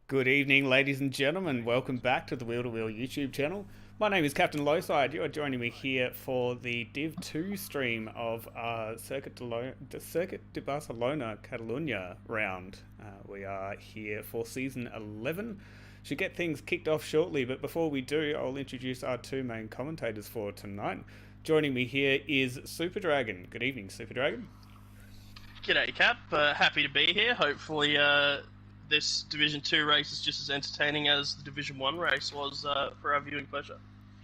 Good evening, ladies and gentlemen. Welcome back to the Wheel to Wheel YouTube channel. My name is Captain Lowside. You are joining me here for the Div 2 stream of the Circuit de Barcelona Catalunya round. We are here for Season 11. Should get things kicked off shortly, but before we do, I'll introduce our two main commentators for tonight. Joining me here is Super Dragon. Good evening, Super Dragon. G'day, Cap. Happy to be here. Hopefully, this Division 2 race is just as entertaining as the Division 1 race was for our viewing pleasure.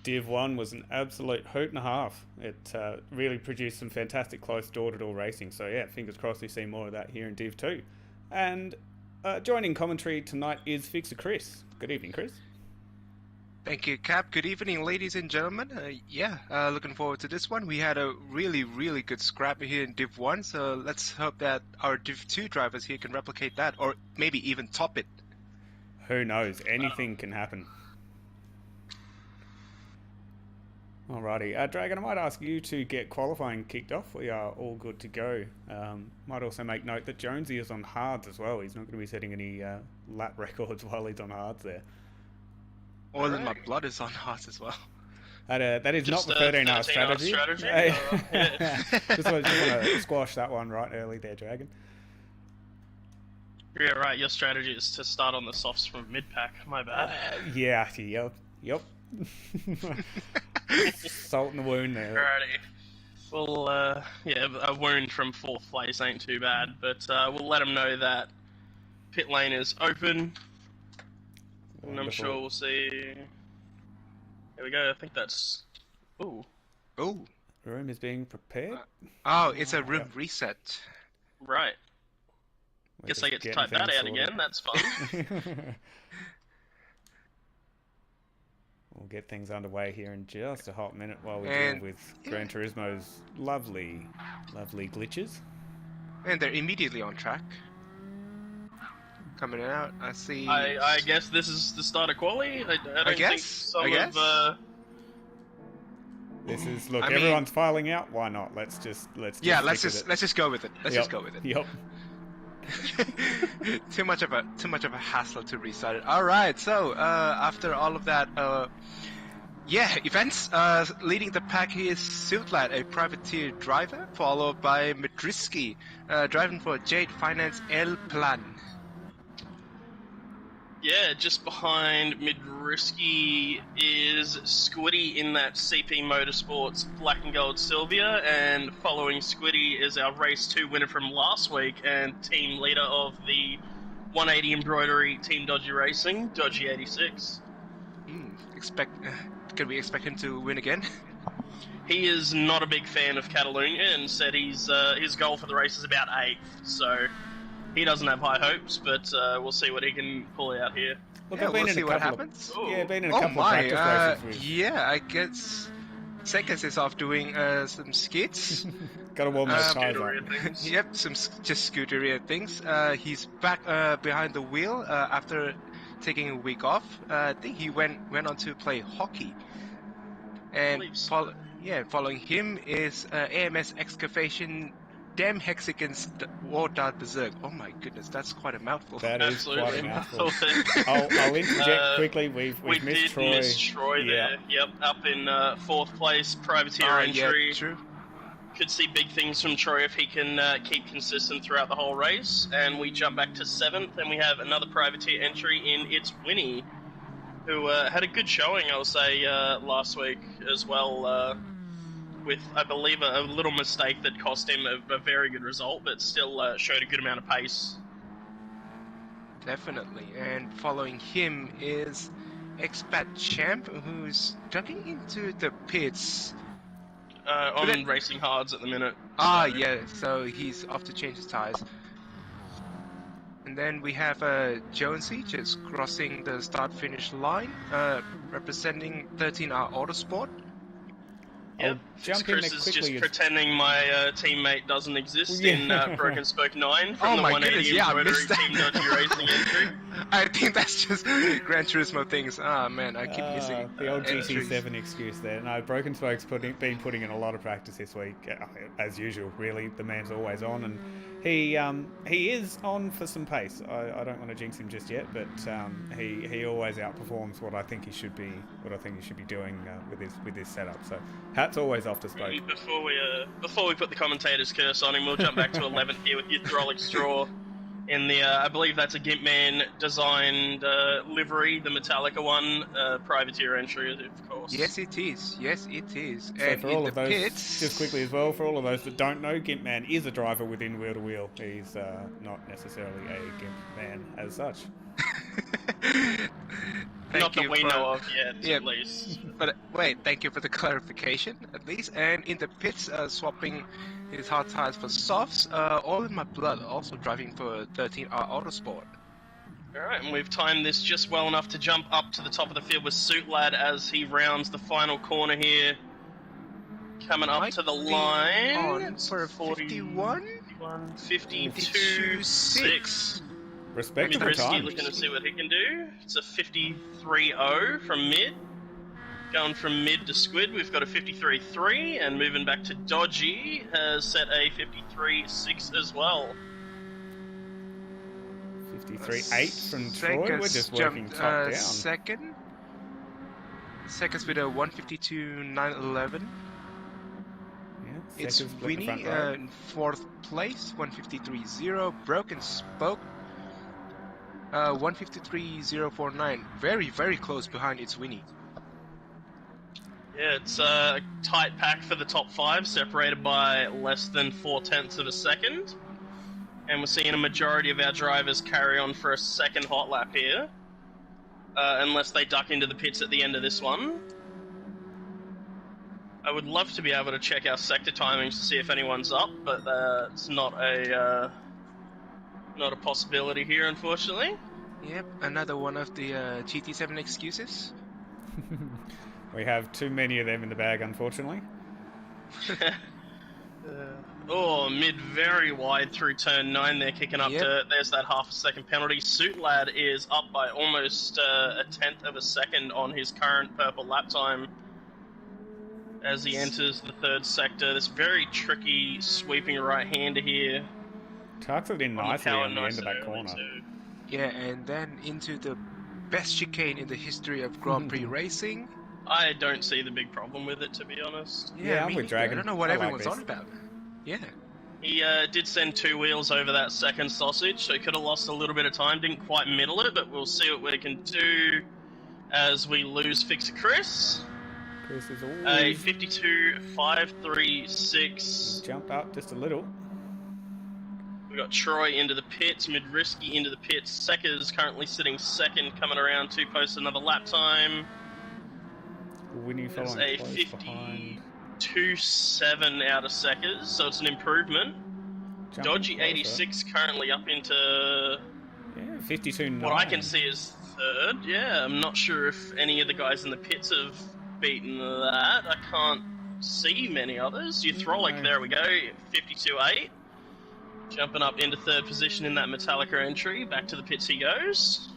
Div 1 was an absolute hoot and a half. It really produced some fantastic close door-to-door racing. So yeah, fingers crossed we see more of that here in Div 2. And joining commentary tonight is Fixer Chris. Good evening, Chris. Thank you, Cap. Good evening, ladies and gentlemen. Looking forward to this one. We had a really good scrap here in Div 1, so let's hope that our Div 2 drivers here can replicate that, or maybe even top it. Who knows? Anything can happen. Alrighty, Dragon, I might ask you to get qualifying kicked off. We are all good to go. Might also make note that Jonesy is on hards as well. He's not going to be setting any lap records while he's on hards there. Oil in my blood is on hearts as well. That is Just not the 13-hour strategy. Yeah. Just want to squash that one right early there, Dragon. Yeah, right. Your strategy is to start on the softs from mid-pack. My bad. Yep. Salt in the wound there. Alrighty. Well, a wound from 4th place ain't too bad, but we'll let them know that pit lane is open. And I'm sure we'll see. Here we go. I think that's. Ooh. Oh. Room is being prepared. It's a room reset. Right. Guess I get to type that out sorted. Again. That's fun. We'll get things underway here in just a hot minute while we deal with Gran Turismo's lovely glitches. And they're immediately on track. Coming out, I see. I guess this is the start of quali. I guess. This is everyone's filing out. Why not? Let's just go with it. Let's just go with it. Yep. too much of a hassle to restart it. All right. So after all of that, events. Leading the pack here is Suitlat, a privateer driver, followed by Madriski, driving for Jade Finance El Plan. Yeah, just behind Midrisky is Squiddy in that CP Motorsports Black and Gold Sylvia, and following Squiddy is our Race 2 winner from last week and team leader of the 180 Embroidery Team Dodgy Racing, Dodgy 86. Could we expect him to win again? He is not a big fan of Catalunya and said his goal for the race is about 8th, so he doesn't have high hopes, but we'll see what he can pull out here. Look, we'll see what happens. Been in a couple of practice races. I guess Seconds is off doing some skits. Gotta warm those tires up. Yep, some just scooteria things. He's back behind the wheel after taking a week off. I think he went on to play hockey. And following him is AMS Excavation. Damn Hexagons War Dart Berserk. Oh my goodness, that's quite a mouthful. That is quite a mouthful. I'll interject quickly. We missed Troy. Miss Troy there. Yep, up in 4th place, privateer entry. Yeah, true. Could see big things from Troy if he can keep consistent throughout the whole race. And we jump back to 7th, and we have another privateer entry in It's Winnie, who had a good showing, I'll say, last week as well. With, I believe, a little mistake that cost him a very good result, but still showed a good amount of pace. Definitely. And following him is Expat Champ, who's ducking into the pits. On racing hards at the minute. So he's off to change his tires. And then we have Jonesy just crossing the start-finish line, representing 13R Autosport. Yep. jump in Chris there is quickly. just pretending my teammate doesn't exist in Broken Spoke 9 from Oh the my 180 goodness, yeah, I embroidery missed that. Team Dodgy Racing entry. I think that's just Gran Turismo things. Ah man, I keep missing The old entries. GT7 excuse there. No, Broken Spoke's been putting in a lot of practice this week, as usual. Really, the man's always on, and he is on for some pace. I don't want to jinx him just yet, but he always outperforms what I think he should be doing with his setup. So hats always off to Spoke. Before we put the commentator's curse on him, we'll jump back to 11th here with your hydraulic straw. In the, I believe that's a Gimpman designed livery, the Metallica one, privateer entry, of course. Yes, it is. Yes, it is. So and for in all the of those, pits, just quickly as well, for all of those that don't know, Gimpman is a driver within Wheel to Wheel. He's not necessarily a Gimpman as such. Not that we know of yet, yeah, at least. But wait, thank you for the clarification, at least. And in the pits, swapping his hard tires for softs, all in my blood, also driving for 13R Autosport. Alright, and we've timed this just well enough to jump up to the top of the field with Suit Lad as he rounds the final corner here. Coming up to the line. On for 51? 52.6. Respectable time. Looking to see what he can do. It's a 53.0 from mid. Going from mid to Squid, we've got a 53.3, and moving back to Dodgy has set a 53.6 as well. 53.8 from Troy. We're just working top down. Seconds with a 152.911. Yeah, It's Winnie in 4th place, 153.0. Broken Spoke, 153.049. Very, very close behind it's Winnie. Yeah, it's a tight pack for the top 5, separated by less than 0.4 of a second. And we're seeing a majority of our drivers carry on for a second hot lap here. Unless they duck into the pits at the end of this one. I would love to be able to check our sector timings to see if anyone's up, but it's not a possibility here, unfortunately. Yep, another one of the GT7 excuses. We have too many of them in the bag, unfortunately. Mid very wide through turn 9 there, kicking up to, there's that half a second penalty. Suit Lad is up by almost a 1/10 of a second on his current purple lap time as he enters the 3rd sector. This very tricky sweeping right-hander here. Tucks it in nicely on the end of that corner. Yeah, and then into the best chicane in the history of Grand Prix racing. I don't see the big problem with it, to be honest. Yeah, I'm with Dragon. I don't know what everyone's on about. Yeah. He did send 2 wheels over that second sausage, so he could have lost a little bit of time. Didn't quite middle it, but we'll see what we can do as we lose Fixer Chris. Chris is always... A 52.536. Jumped up just a little. We've got Troy into the pits, Midrisky into the pits. Sekker's currently sitting 2nd, coming around to post another lap time. Winnie following a close 52.7 out of Sekkers, so it's an improvement. Jumping Dodgy closer. 86 currently up into 52.9. what I can see is 3rd. Yeah, I'm not sure if any of the guys in the pits have beaten that. I can't see many others. Euhrolic, there we go, 52.8. Jumping up into 3rd position in that Metallica entry. Back to the pits he goes.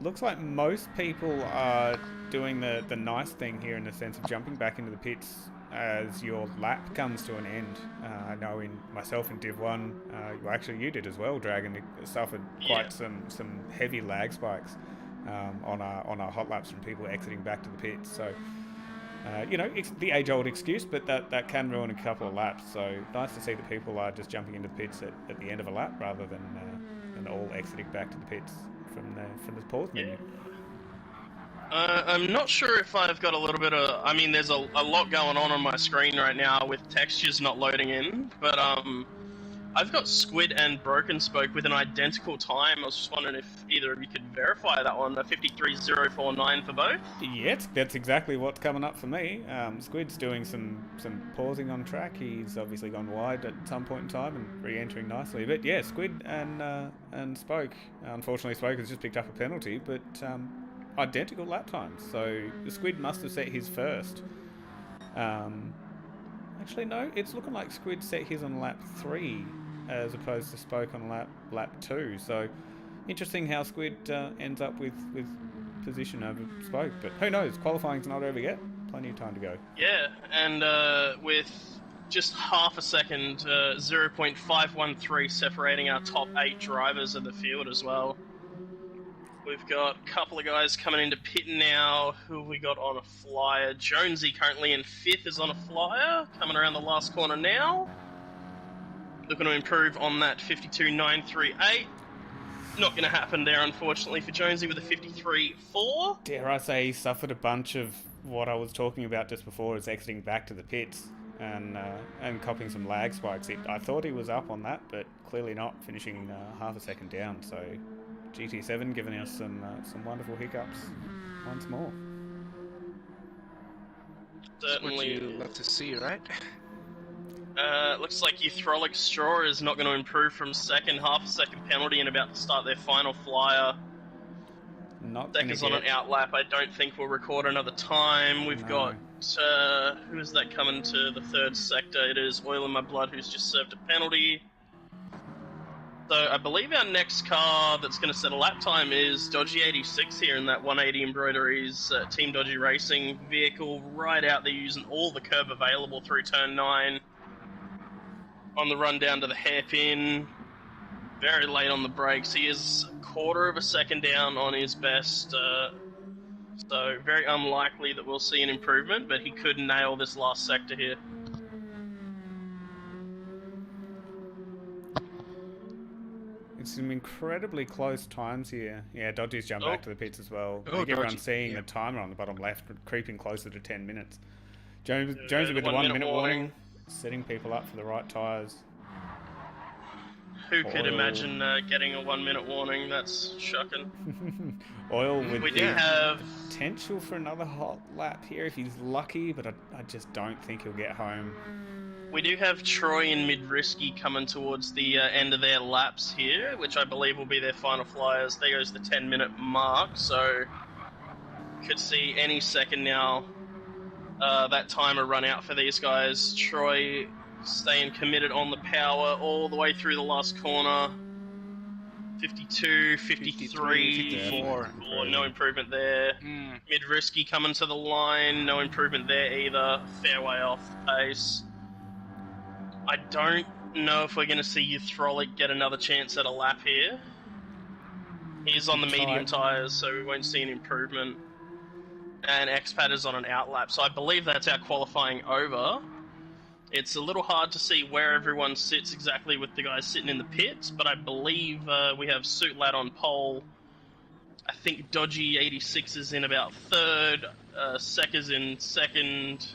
Looks like most people are doing the nice thing here in the sense of jumping back into the pits as your lap comes to an end. I know myself in Div 1, actually you did as well, Dragon, suffered quite some heavy lag spikes on our hot laps from people exiting back to the pits. So, it's the age-old excuse, but that can ruin a couple of laps. So nice to see that people are just jumping into the pits at the end of a lap rather than all exiting back to the pits from the pause menu. I'm not sure if I've got a little bit of... I mean, there's a lot going on my screen right now with textures not loading in, but I've got Squid and Broken Spoke with an identical time. I was just wondering if either of you could verify that one, a 53.049 for both? Yeah, that's exactly what's coming up for me. Squid's doing some pausing on track. He's obviously gone wide at some point in time and re-entering nicely. But yeah, Squid and Spoke. Unfortunately, Spoke has just picked up a penalty, but identical lap times. So the Squid must have set his first. Actually, no. It's looking like Squid set his on lap 3 as opposed to Spoke on lap 2. So, interesting how Squid ends up with position over Spoke. But who knows? Qualifying's not over yet. Plenty of time to go. Yeah, and with just half a second, 0.513 separating our top 8 drivers of the field as well. We've got a couple of guys coming into pit now. Who have we got on a flyer? Jonesy currently in 5th is on a flyer, coming around the last corner now. Looking to improve on that 52.938. Not going to happen there, unfortunately, for Jonesy with a 53.4. Dare I say he suffered a bunch of what I was talking about just before, is exiting back to the pits and copying some lag spikes. I thought he was up on that, but clearly not, finishing half a second down. So GT7 giving us some wonderful hiccups once more. Certainly. What you love to see, right? Looks like Euthrolic Straw is not going to improve from second, half a second penalty, and about to start their final flyer. Seconds on an outlap. I don't think we'll record another time. We've got who is that coming to the third sector? It is Oil in My Blood, who's just served a penalty. So I believe our next car that's going to set a lap time is Dodgy 86 here in that 180 Embroideries Team Dodgy Racing vehicle, right out there using all the curb available through turn 9. On the run down to the hairpin, very late on the brakes. He is a quarter of a second down on his best, so very unlikely that we'll see an improvement, but he could nail this last sector here. It's some incredibly close times here. Yeah, Dodgy's jumped back to the pits as well. I think everyone's seeing the timer on the bottom left creeping closer to 10 minutes. Jonesy with the 1 minute warning, setting people up for the right tyres. Who could imagine getting a 1 minute warning? That's shocking. Oil with we do have potential for another hot lap here if he's lucky, but I just don't think he'll get home. We do have Troy and Mid-Risky coming towards the end of their laps here, which I believe will be their final flyers. There goes the 10-minute mark, so could see any second now that timer run out for these guys. Troy staying committed on the power all the way through the last corner. 52, 53, 54. No improvement there. Mid-Risky coming to the line, no improvement there either. Fairway off the pace. I don't know if we're going to see Euthrolic get another chance at a lap here. He's on the medium tyres, so we won't see an improvement. And Expat is on an outlap, so I believe that's our qualifying over. It's a little hard to see where everyone sits exactly with the guys sitting in the pits, but I believe we have Suit Lad on pole. I think Dodgy 86 is in about third, Sek is in second,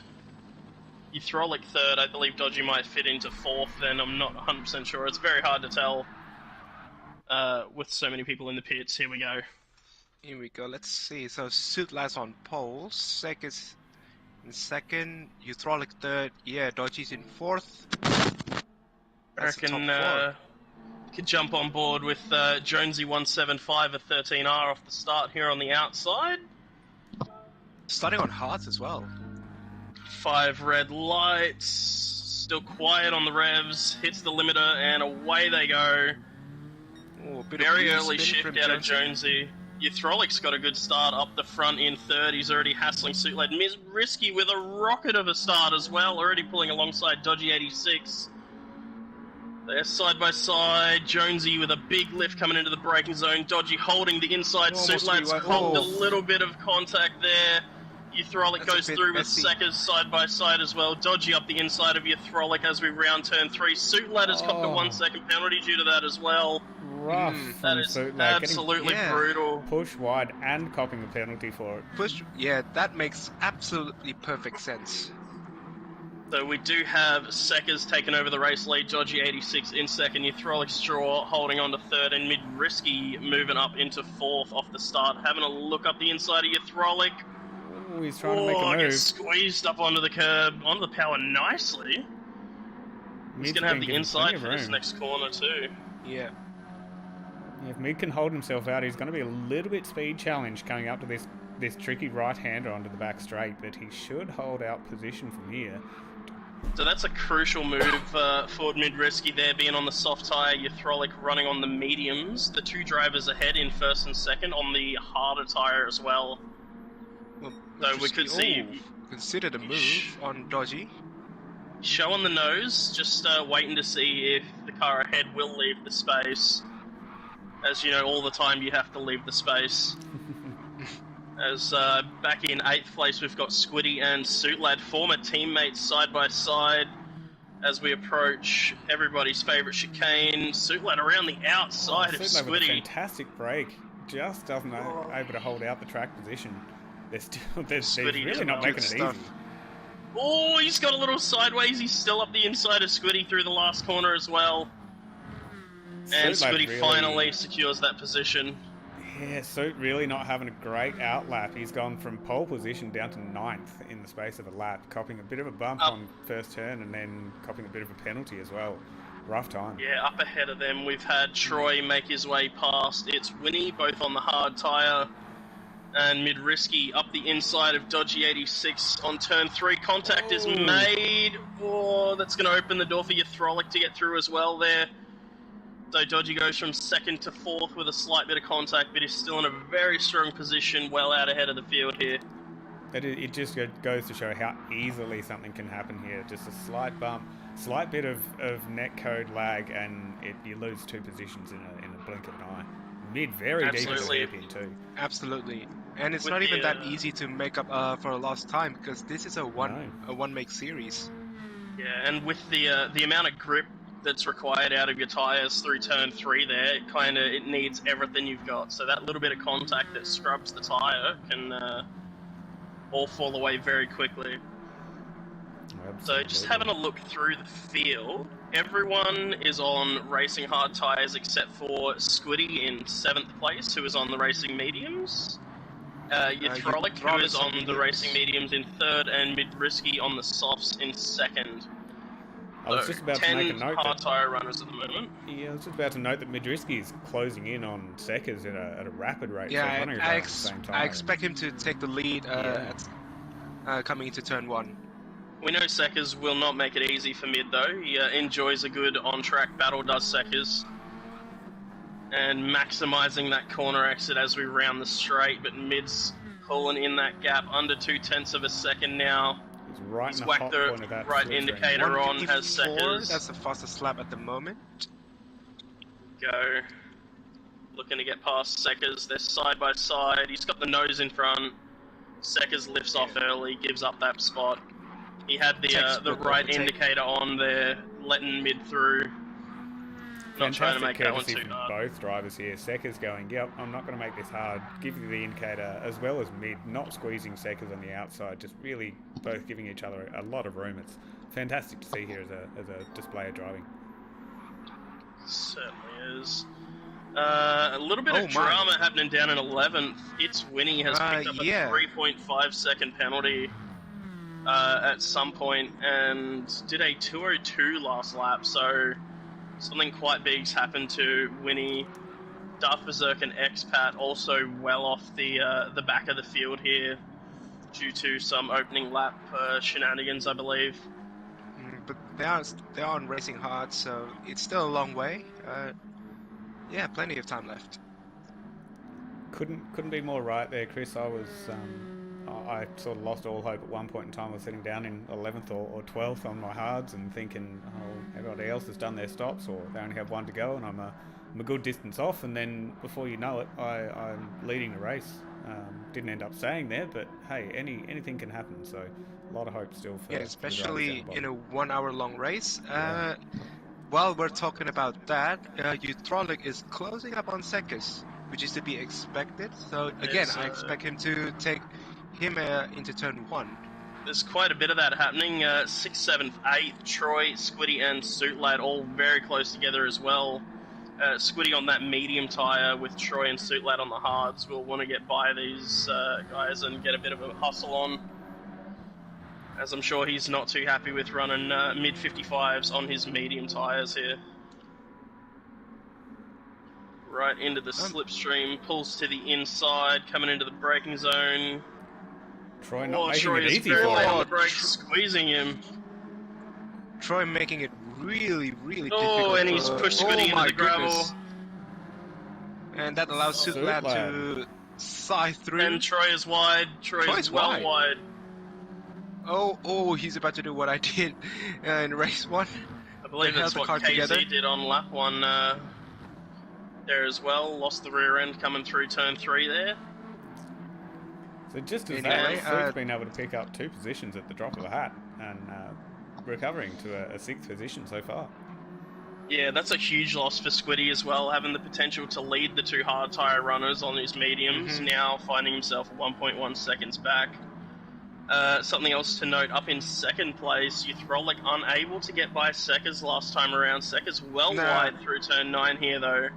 Euthrolic third. I believe Dodgy might fit into fourth, then I'm not 100% sure. It's very hard to tell with so many people in the pits. Here we go. Here we go. Let's see. So Suit Lad's on pole. Sek is in second. Euthrolic third. Yeah, Dodgy's in fourth. I reckon could jump on board with Jonesy 175 a 13R off the start here on the outside. Starting on hards as well. 5 red lights, still quiet on the revs, hits the limiter, and away they go. Ooh, very early shift out of Jonesy. Euthrolic's got a good start up the front in third. He's already hassling Suit Lad. Risky with a rocket of a start as well, already pulling alongside Dodgy 86. They're side by side. Jonesy with a big lift coming into the braking zone. Dodgy holding the inside. Suit Lad's copped a little bit of contact there. Euthrolic goes through with Seckers side by side as well. Dodgy up the inside of Euthrolic as we round turn 3. Suit Lad has copped a 1 second penalty due to that as well. Rough. That is absolutely brutal. Push wide and copping a penalty for it. That makes absolutely perfect sense. So we do have Seckers taking over the race lead. Dodgy 86 in second. Euthrolic Straw holding on to third, and Mid-Risky moving up into fourth off the start. Having a look up the inside of Euthrolic. Ooh, he's trying to make a move. Gets squeezed up onto the curb, onto the power nicely. He's going to have the inside for this next corner too. Yeah. If Mid can hold himself out, he's going to be a little bit speed challenged coming up to this tricky right-hander onto the back straight, but he should hold out position from here. So that's a crucial move for mid-risky there, being on the soft tyre, your Frolic running on the mediums. The two drivers ahead in first and second on the harder tyre as well. Well, So we could see... consider the move on Dodgy. Show on the nose, just waiting to see if the car ahead will leave the space. As you know, all the time you have to leave the space. As back in 8th place, we've got Squiddy and Suitlad, former teammates side by side. As we approach everybody's favourite chicane, Suitlad around the outside of Suitlad Squiddy. with a fantastic break, just doesn't able to hold out the track position. They're really not making it easy. Oh, he's got a little sideways. He's still up the inside of Squiddy through the last corner as well. And Squiddy finally secures that position. Yeah, Suit really not having a great outlap. He's gone from pole position down to 9th in the space of a lap, copping a bit of a bump on first turn and then copping a bit of a penalty as well. Rough time. Yeah, up ahead of them, we've had Troy make his way past. It's Winnie, both on the hard tyre, and mid-risky up the inside of Dodgy 86 on turn 3. Contact is made. Oh, that's going to open the door for your Frolic to get through as well there. So Dodgy goes from 2nd to 4th with a slight bit of contact, but is still in a very strong position, well out ahead of the field here. It just goes to show how easily something can happen here. Just a slight bump, slight bit of netcode lag, and you lose 2 positions in a blink of an eye. Mid very deep in the hairpin too. Absolutely. And it's not even that easy to make up for a lost time, because this is a one-make series. Yeah, and with the amount of grip that's required out of your tyres through turn 3 there, it needs everything you've got. So that little bit of contact that scrubs the tyre can all fall away very quickly. Absolutely. So just having a look through the field, everyone is on racing hard tyres except for Squiddy in 7th place, who is on the racing mediums. Your Frolic, who is on the racing mediums in 3rd, and Mid-Risky on the softs in 2nd. I was just about to make a note hard tyre runners at the moment. Yeah, I was just about to note that Mid-Risky is closing in on Seckers at a rapid rate. Yeah, so at the same time. I expect him to take the lead coming into turn 1. We know Seckers will not make it easy for Mid, though. He enjoys a good on-track battle, does Seckers. And maximising that corner exit as we round the straight, but Mid's pulling in that gap under 0.2 of a second now. He's whacked the right indicator on, has Seckers. That's the fastest lap at the moment. Go. Looking to get past Seckers. They're side by side. He's got the nose in front. Seckers lifts off early, gives up that spot. He had the right indicator on there, letting Mid through. Not trying to make that one too hard. Both drivers here. Seckers going, yep, I'm not going to make this hard. Give you the indicator, as well as Mid, not squeezing Seckers on the outside, just really both giving each other a lot of room. It's fantastic to see here as a display of driving. Certainly is. A little bit of drama happening down in 11th. It's Winnie has picked up a 3.5 second penalty at some point and did a 2:02 last lap, so something quite big's happened to Winnie. Darth Berserk and Expat also well off the back of the field here due to some opening lap shenanigans, I believe. But they are on racing hard, so it's still a long way. Yeah, plenty of time left. Couldn't be more right there, Chris. I sort of lost all hope at one point in time. I was sitting down in 11th or 12th on my hards and thinking, oh, everybody else has done their stops or they only have one to go and I'm a good distance off. And then before you know it, I'm leading the race. Didn't end up staying there, but hey, anything can happen. So a lot of hope still for especially in a 1 hour long race. While we're talking about that, Utrolic is closing up on Seckers, which is to be expected. So again, I expect him to take him into turn 1. There's quite a bit of that happening. 6th, 7th, 8th, Troy, Squiddy and Suitlad all very close together as well. Squiddy on that medium tyre with Troy and Suitlad on the hards will want to get by these guys and get a bit of a hustle on, as I'm sure he's not too happy with running mid-55s on his medium tyres here. Right into the slipstream, pulls to the inside, coming into the braking zone. Troy not making it easy for him. On the brakes, squeezing him. Troy making it really difficult. Oh, and he's pushed Squiddy into my the gravel. goodness. And that allows Suitlad to scythe through. And Troy is wide. Troy's well wide. Oh, he's about to do what I did in race 1. I believe that's what KZ did on lap 1 there as well. Lost the rear end coming through turn 3 there. So just as that, Suit's been able to pick up 2 positions at the drop of a hat and recovering to a 6th position so far. Yeah, that's a huge loss for Squiddy as well, having the potential to lead the 2 hard tyre runners on his mediums, now finding himself 1.1 seconds back. Something else to note, up in 2nd place, Uthrolic unable to get by Seckers last time around. Seckers wide through turn 9 here though.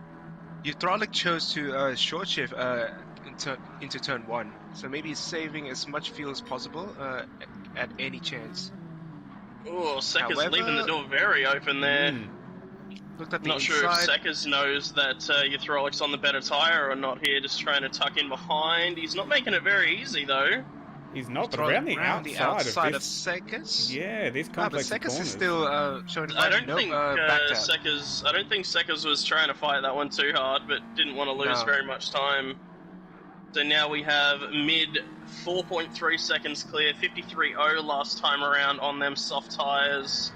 Uthrolic chose to short shift into turn 1, so maybe he's saving as much fuel as possible at any chance. Oh, Seckers leaving the door very open there. Looked at the Not sure if Seckers knows that Uthrolic's on the better tyre or not here, just trying to tuck in behind. He's not making it very easy though. He's not, but around the outside of Seckers. Yeah, this complex but Seckers corners. is still showing. I don't think Seckers was trying to fight that one too hard, but didn't want to lose very much time. So now we have mid 4.3 seconds clear, 53.0 last time around on them soft tyres.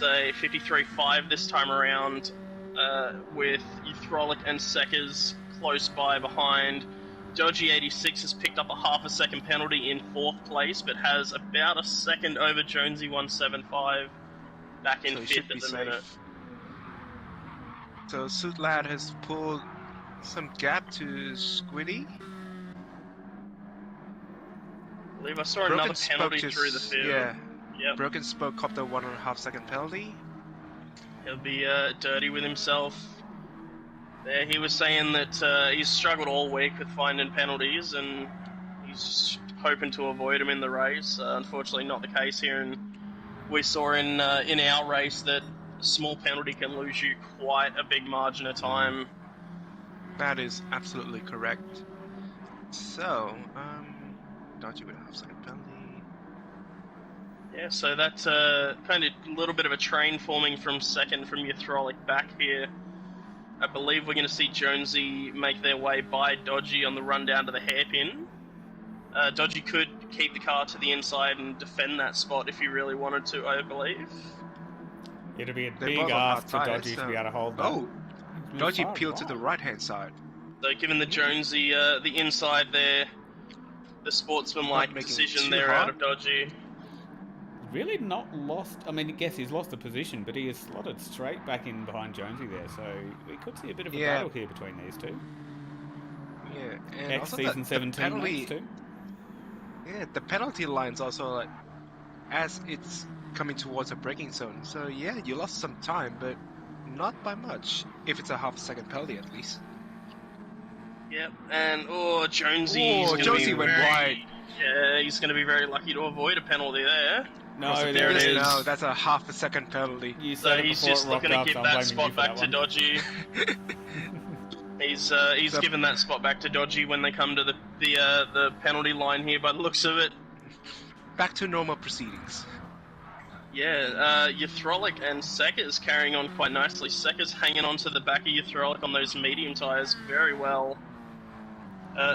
So 53.5 this time around, with Uthrolic and Seckers close by behind. Dodgy 86 has picked up a half a second penalty in 4th place, but has about a second over Jonesy 175 back in 5th at the minute. So Suitlad has pulled some gap to Squiddy. I believe I saw another penalty through the field. Yeah. Yep. Broken Spoke copped a 1.5 second penalty. He'll be dirty with himself. There, he was saying that he's struggled all week with finding penalties, and he's hoping to avoid them in the race. Unfortunately, not the case here, and we saw in our race that a small penalty can lose you quite a big margin of time. That is absolutely correct. So, dodgy with a half-second penalty. Yeah, so that's kind of a little bit of a train forming from 2nd from Uthrolic back here. I believe we're going to see Jonesy make their way by Dodgy on the run down to the hairpin. Dodgy could keep the car to the inside and defend that spot if he really wanted to, I believe. It'll be a big ask for Dodgy to be able to hold that. Oh, Dodgy peeled to the right-hand side. So given the Jonesy, the inside there, the sportsmanlike decision there out of Dodgy. Really not lost. I mean, I guess he's lost the position, but he has slotted straight back in behind Jonesy there. So we could see a bit of a battle here between these two. Yeah, and Ex-season 17 mates too. Yeah, the penalty line's also like as it's coming towards a braking zone. So yeah, you lost some time, but not by much. If it's a half-second penalty, at least. Yep, and Jonesy went wide. Yeah, he's going to be very lucky to avoid a penalty there. No, there it is. No, that's a half-a-second penalty. So he's just looking to give that spot back to Dodgy. He's given that spot back to Dodgy when they come to the penalty line here by the looks of it. Back to normal proceedings. Yeah, Uthrolic and Seckers carrying on quite nicely. Seckers hanging on to the back of Uthrolic on those medium tyres very well.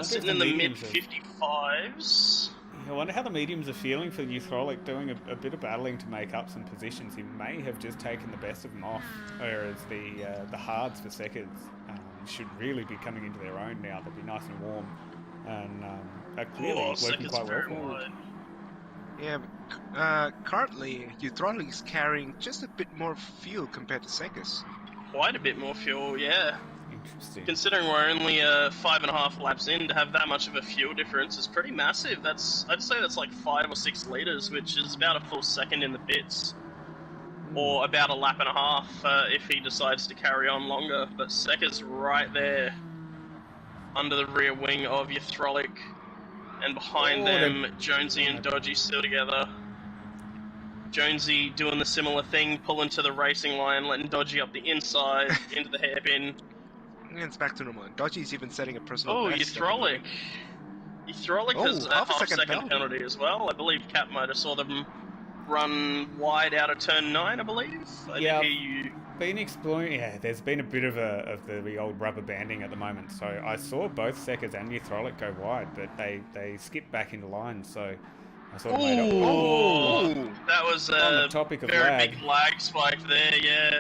Sitting in the mid-55s. I wonder how the mediums are feeling for Uthrolic, doing a bit of battling to make up some positions. He may have just taken the best of them off, whereas the hards for Seckers should really be coming into their own now. They'll be nice and warm, and they're clearly working quite well forward. Yeah, currently Uthrolic is carrying just a bit more fuel compared to Seckers. Quite a bit more fuel, yeah. Interesting. Considering we're only 5.5 laps in, to have that much of a fuel difference is pretty massive. I'd say that's like 5 or 6 litres, which is about a full second in the pits. Or about a lap and a half if he decides to carry on longer. But Seckers right there under the rear wing of Uthrolic, and behind them Jonesy and Dodgy still together. Jonesy doing the similar thing, pulling to the racing line, letting Dodgy up the inside into the hairpin. And it's back to normal. Dodgy's even setting a personal best. Uthrolic. Uthrolic has a half-second penalty as well. I believe Cap might have saw them run wide out of turn 9, I believe. I Yeah. did hear you. Been exploring. Yeah, there's been a bit of the old rubber banding at the moment. So I saw both Seckers and Uthrolic go wide, but they skipped back into line. So I sort of made up. Oh, that was On the a topic of very lag. big lag spike there. Yeah.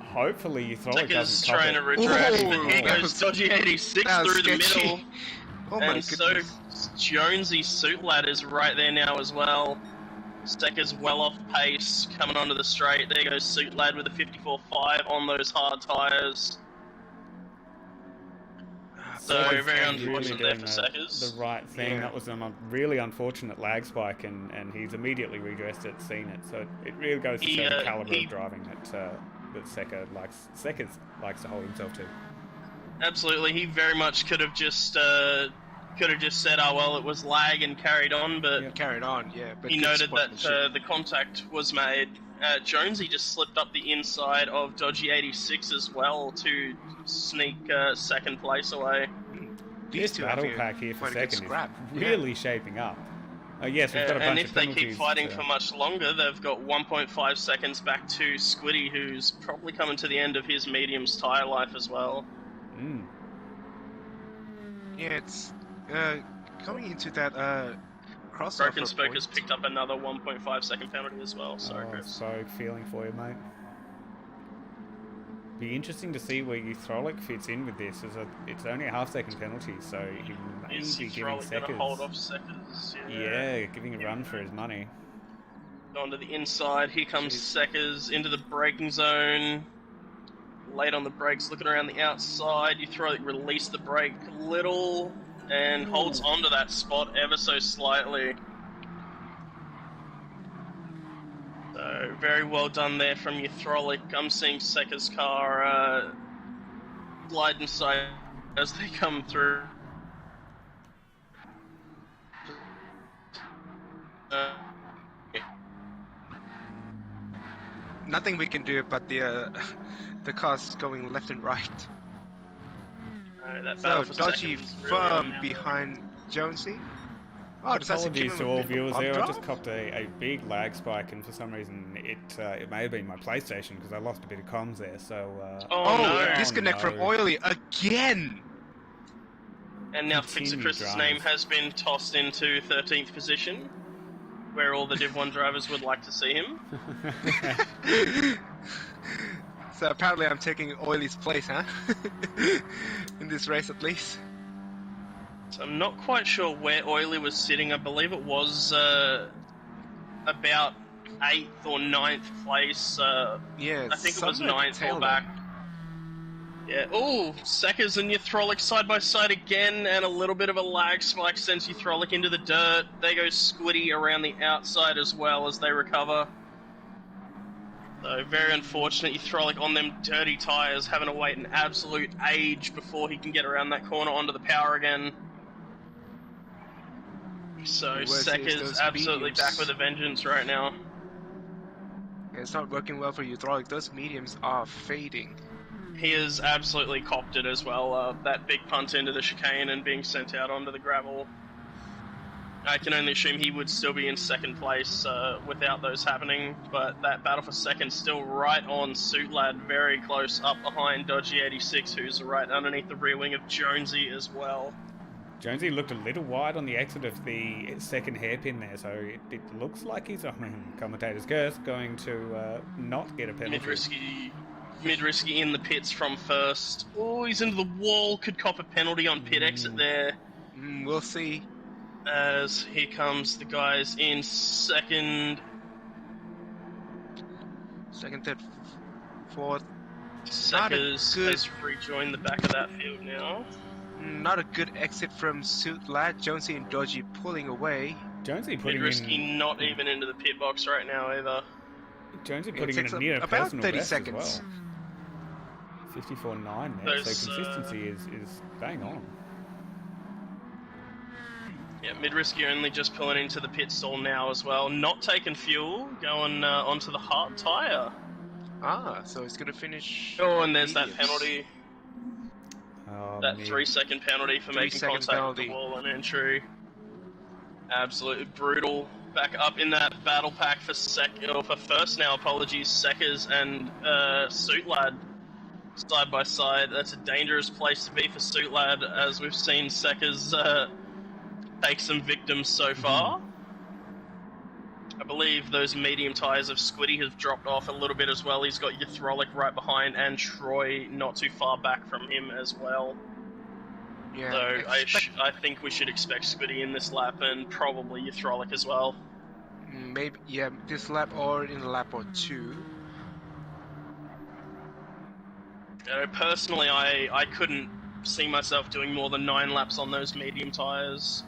Hopefully Uthrolic Secker's doesn't trying to cop it. redress, Ooh, but here that goes was- Dodgy 86 that was through the sketchy. middle. Oh my And goodness. so Jonesy Suit Lad is right there now as well. Secker's well off pace coming onto the straight. There goes Suit Lad with a 54.5 on those hard tyres. So Seckers very really unfortunate there doing for Seckers. the right thing. Yeah. That was a really unfortunate lag spike, and he's immediately redressed it, seen it. So it really goes to show the caliber of driving that Seckers likes to hold himself to. Absolutely, he very much could have just said, "Oh well, it was lag," and carried on. But Carried on, yeah. But he good noted that sportsmanship. the contact was made. Jonesy just slipped up the inside of Dodgy 86 as well to sneak second place away. These This two battle having pack here for quite a good second scrap. is really shaping up. Yes, we've got a bunch And of if they penalties. keep fighting for much longer, they've got 1.5 seconds back to Squiddy, who's probably coming to the end of his medium's tyre life as well. Yeah, it's coming into that crossover Broken Spoke point. has picked up another 1.5 second penalty as well. Sorry, Oh, Chris. so feeling for you, mate. Be interesting to see where Uthrolic fits in with this. It's only a half-second penalty, so he may Is be giving Uthrolic going to hold off Seckers. Seckers? Yeah, giving a run for his money. Onto the inside. Here comes Seckers into the braking zone. Late on the brakes, looking around the outside. Uthrolic release the brake a little and holds onto that spot ever so slightly. So very well done there from Uthrolic. I'm seeing Seckers' car glide inside as they come through. Nothing we can do, but the car's going left and right. That So battle for Dodgy seconds really firm on now. behind Jonesy. Oh, does that Apologies give to him a all bit of a viewers bump there. I drive? just copped a big lag spike, and for some reason it may have been my PlayStation because I lost a bit of comms there. So Oh, no. disconnect from no. Oily again. And now Continue Fixer Chris's drive. name has been tossed into 13th position, where all the Div 1 drivers would like to see him. So apparently I'm taking Oily's place, huh? In this race at least. So I'm not quite sure where Oily was sitting. I believe it was about 8th or 9th place. Yeah, I think it was somewhere 9th tail or back. Yeah. Oh, Seckers and Uthrolic side by side again, and a little bit of a lag spike sends Uthrolic into the dirt. There goes Squiddy around the outside as well as they recover. So very unfortunate, Uthrolic on them dirty tyres, having to wait an absolute age before he can get around that corner onto the power again. So Worst is Seckers those absolutely mediums. back with a vengeance right now. Yeah, it's not working well for Uthrolic. Those mediums are fading. He has absolutely copped it as well, that big punt into the chicane and being sent out onto the gravel. I can only assume he would still be in second place without those happening, but that battle for second still right on Suit Lad, very close up behind Dodgy 86, who's right underneath the rear wing of Jonesy as well. Jonesy looked a little wide on the exit of the second hairpin there, so it looks like he's, commentator's curse, going to not get a penalty. Mid-risky in the pits from first. Oh, he's into the wall, could cop a penalty on pit exit there. We'll see. As here comes the guys in second. Second, third, fourth. Seckers good- has rejoined the back of that field now. Not a good exit from Suit Lad. Jonesy and Dodgy pulling away. Jonesy putting Mid-risky in not even into the pit box right now either. Jonesy It putting in takes a near about personal 30 best seconds. as well. 54.9 there, Those, so consistency is bang on. Yeah, Mid-risky only just pulling into the pit stall now as well. Not taking fuel, going onto the hard tyre. So he's gonna finish. Oh, and there's that mediums. penalty. Oh, That mid. 3-second penalty for making 3-second contact penalty. with the wall on entry. Absolutely brutal. back up in that battle pack for first now. Apologies, Seckers and Suit Lad side by side. That's a dangerous place to be for Suit Lad, as we've seen Seckers take some victims so far. I believe those medium tyres of Squiddy have dropped off a little bit as well. He's got Yathrolic right behind, and Troy not too far back from him as well. Yeah. So I think we should expect Squiddy in this lap, and probably Yathrolic as well. Maybe, yeah, this lap or in a lap or two. Personally, I couldn't see myself doing more than 9 laps on those medium tyres.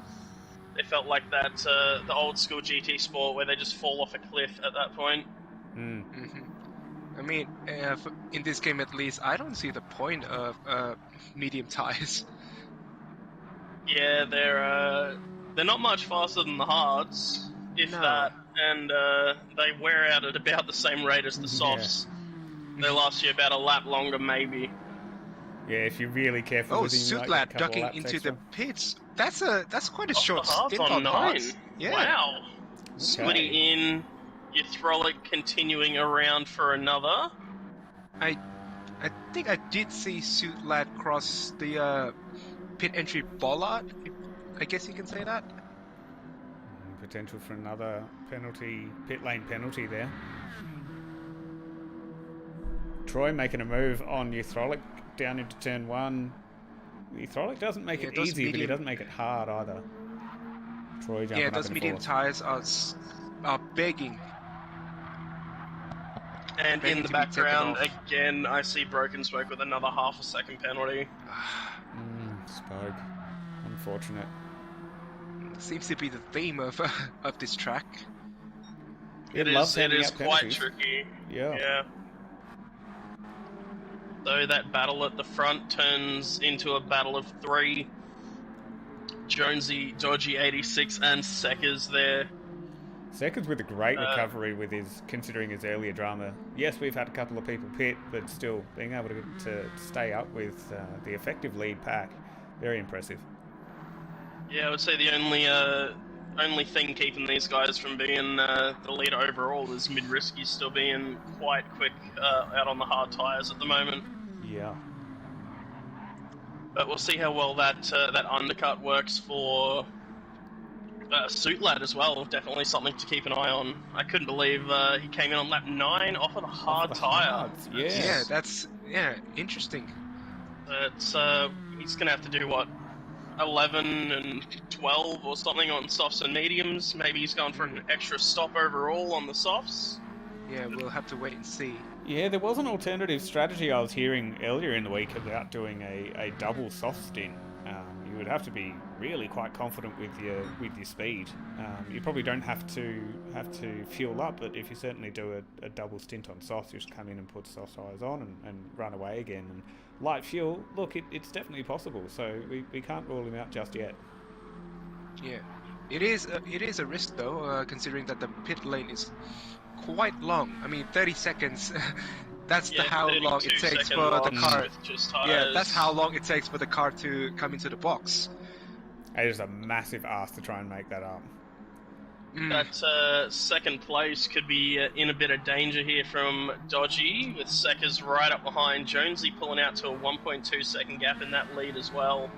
They felt like that the old school GT Sport where they just fall off a cliff at that point. I mean, in this game at least, I don't see the point of medium tyres. Yeah, they're not much faster than the hards, if that, and they wear out at about the same rate as the softs. They last you about a lap longer, maybe. Yeah, if you're really careful. Oh, Suit Lad ducking into the pits. That's quite a short stint on 9. Hards. Yeah. Wow. Okay. Squiddy in, Yathrolic continuing around for another. I think I did see Suit Lad cross the pit entry bollard. I guess you can say that. Potential for another penalty, pit lane penalty there. Troy making a move on Yathrolic down into turn 1. Yathrolic doesn't make it easy, but he doesn't make it hard either. Troy jumping up those medium tyres are begging. And in the background, again, I see Broken Smoke with another half a second penalty. Spoke. Unfortunate. Seems to be the theme of this track. It is quite tricky. Yeah. So that battle at the front turns into a battle of 3. Jonesy, Dodgy 86, and Seckers there. Seckers with a great recovery considering his earlier drama. Yes, we've had a couple of people pit, but still being able to stay up with the effective lead pack, very impressive. Yeah, I would say the only thing keeping these guys from being the leader overall is Mid-Risky still being quite quick out on the hard tyres at the moment. Yeah. But we'll see how well that undercut works for Suit Lad as well. Definitely something to keep an eye on. I couldn't believe he came in on lap 9 off of a hard tyre. Yeah, that's interesting. But he's going to have to do, 11 and 12 or something on softs and mediums. Maybe he's going for an extra stop overall on the softs. Yeah, we'll have to wait and see. Yeah, there was an alternative strategy I was hearing earlier in the week about doing a double soft stint. You would have to be really quite confident with your speed. You probably don't have to fuel up, but if you certainly do a double stint on softs, you just come in and put soft tyres on and run away again. And light fuel, look, it's definitely possible. So we can't rule him out just yet. Yeah, it is a risk though, considering that the pit lane is quite long. I mean, 30 seconds. That's how long it takes for the car. Yeah, that's how long it takes for the car to come into the box. It is a massive ask to try and make that up. That second place could be in a bit of danger here from Dodgy, with Seckers right up behind. Jonesy pulling out to a 1.2 second gap in that lead as well.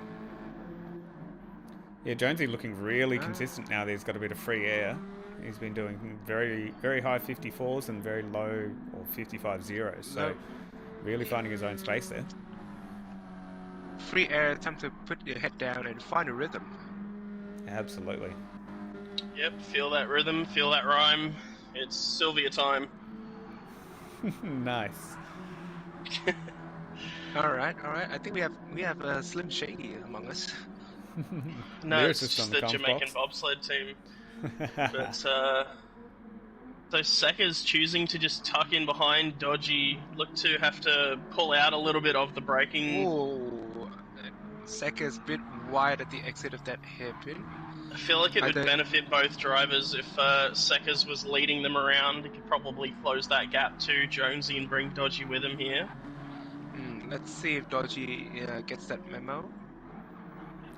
Yeah, Jonesy looking really consistent now that he's got a bit of free air. He's been doing very, very high 54s and very low or 55 zeros. So really finding his own space there. Free air, time to put your head down and find a rhythm. Absolutely. Yep, feel that rhythm, feel that rhyme. It's Sylvia time. Nice. All right. I think we have a Slim Shady among us. No, it's just the Jamaican bobsled team. But so Seckers choosing to just tuck in behind Dodgy, look to have to pull out a little bit of the braking. Ooh, Seckers bit wide at the exit of that hairpin. I feel like it would benefit both drivers if Seckers was leading them around. He could probably close that gap to Jonesy and bring Dodgy with him here. Let's see if Dodgy gets that memo.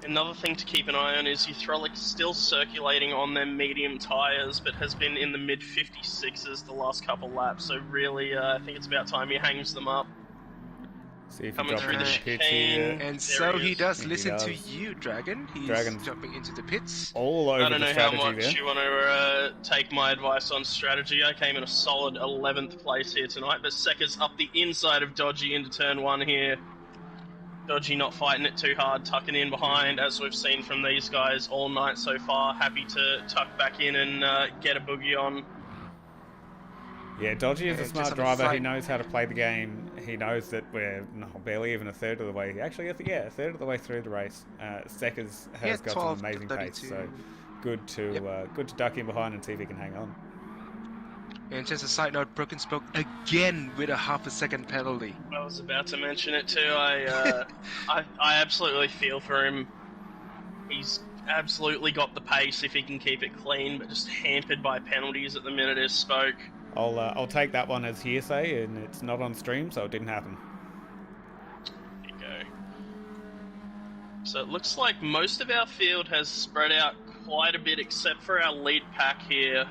Another thing to keep an eye on is Ythrolic still circulating on their medium tyres, but has been in the mid-56s the last couple laps, so really I think it's about time he hangs them up. See if Coming he through the drops in the pits chicane. here. And There so he he is. does He listen to does. you, Dragon. He's Dragon's jumping into the pits. All over I don't the know how strategy much there. you want to take my advice on strategy. I came in a solid 11th place here tonight, but Sekka's up the inside of Dodgy into turn 1 here. Dodgy not fighting it too hard, tucking in behind, as we've seen from these guys all night so far. Happy to tuck back in and get a boogie on. Yeah, Dodgy is a And smart just on the driver. He side- knows how to play the game. He knows that we're barely even a third of the way. Actually, a third of the way through the race. Sekka's has got some 12 to amazing pace, 32. so good to duck in behind and see if he can hang on. And just a side note, Broken Spoke again with a half-a-second penalty. I was about to mention it too. I absolutely feel for him. He's absolutely got the pace if he can keep it clean, but just hampered by penalties at the minute as spoke. I'll take that one as hearsay, and it's not on stream, so it didn't happen. There you go. So it looks like most of our field has spread out quite a bit, except for our lead pack here.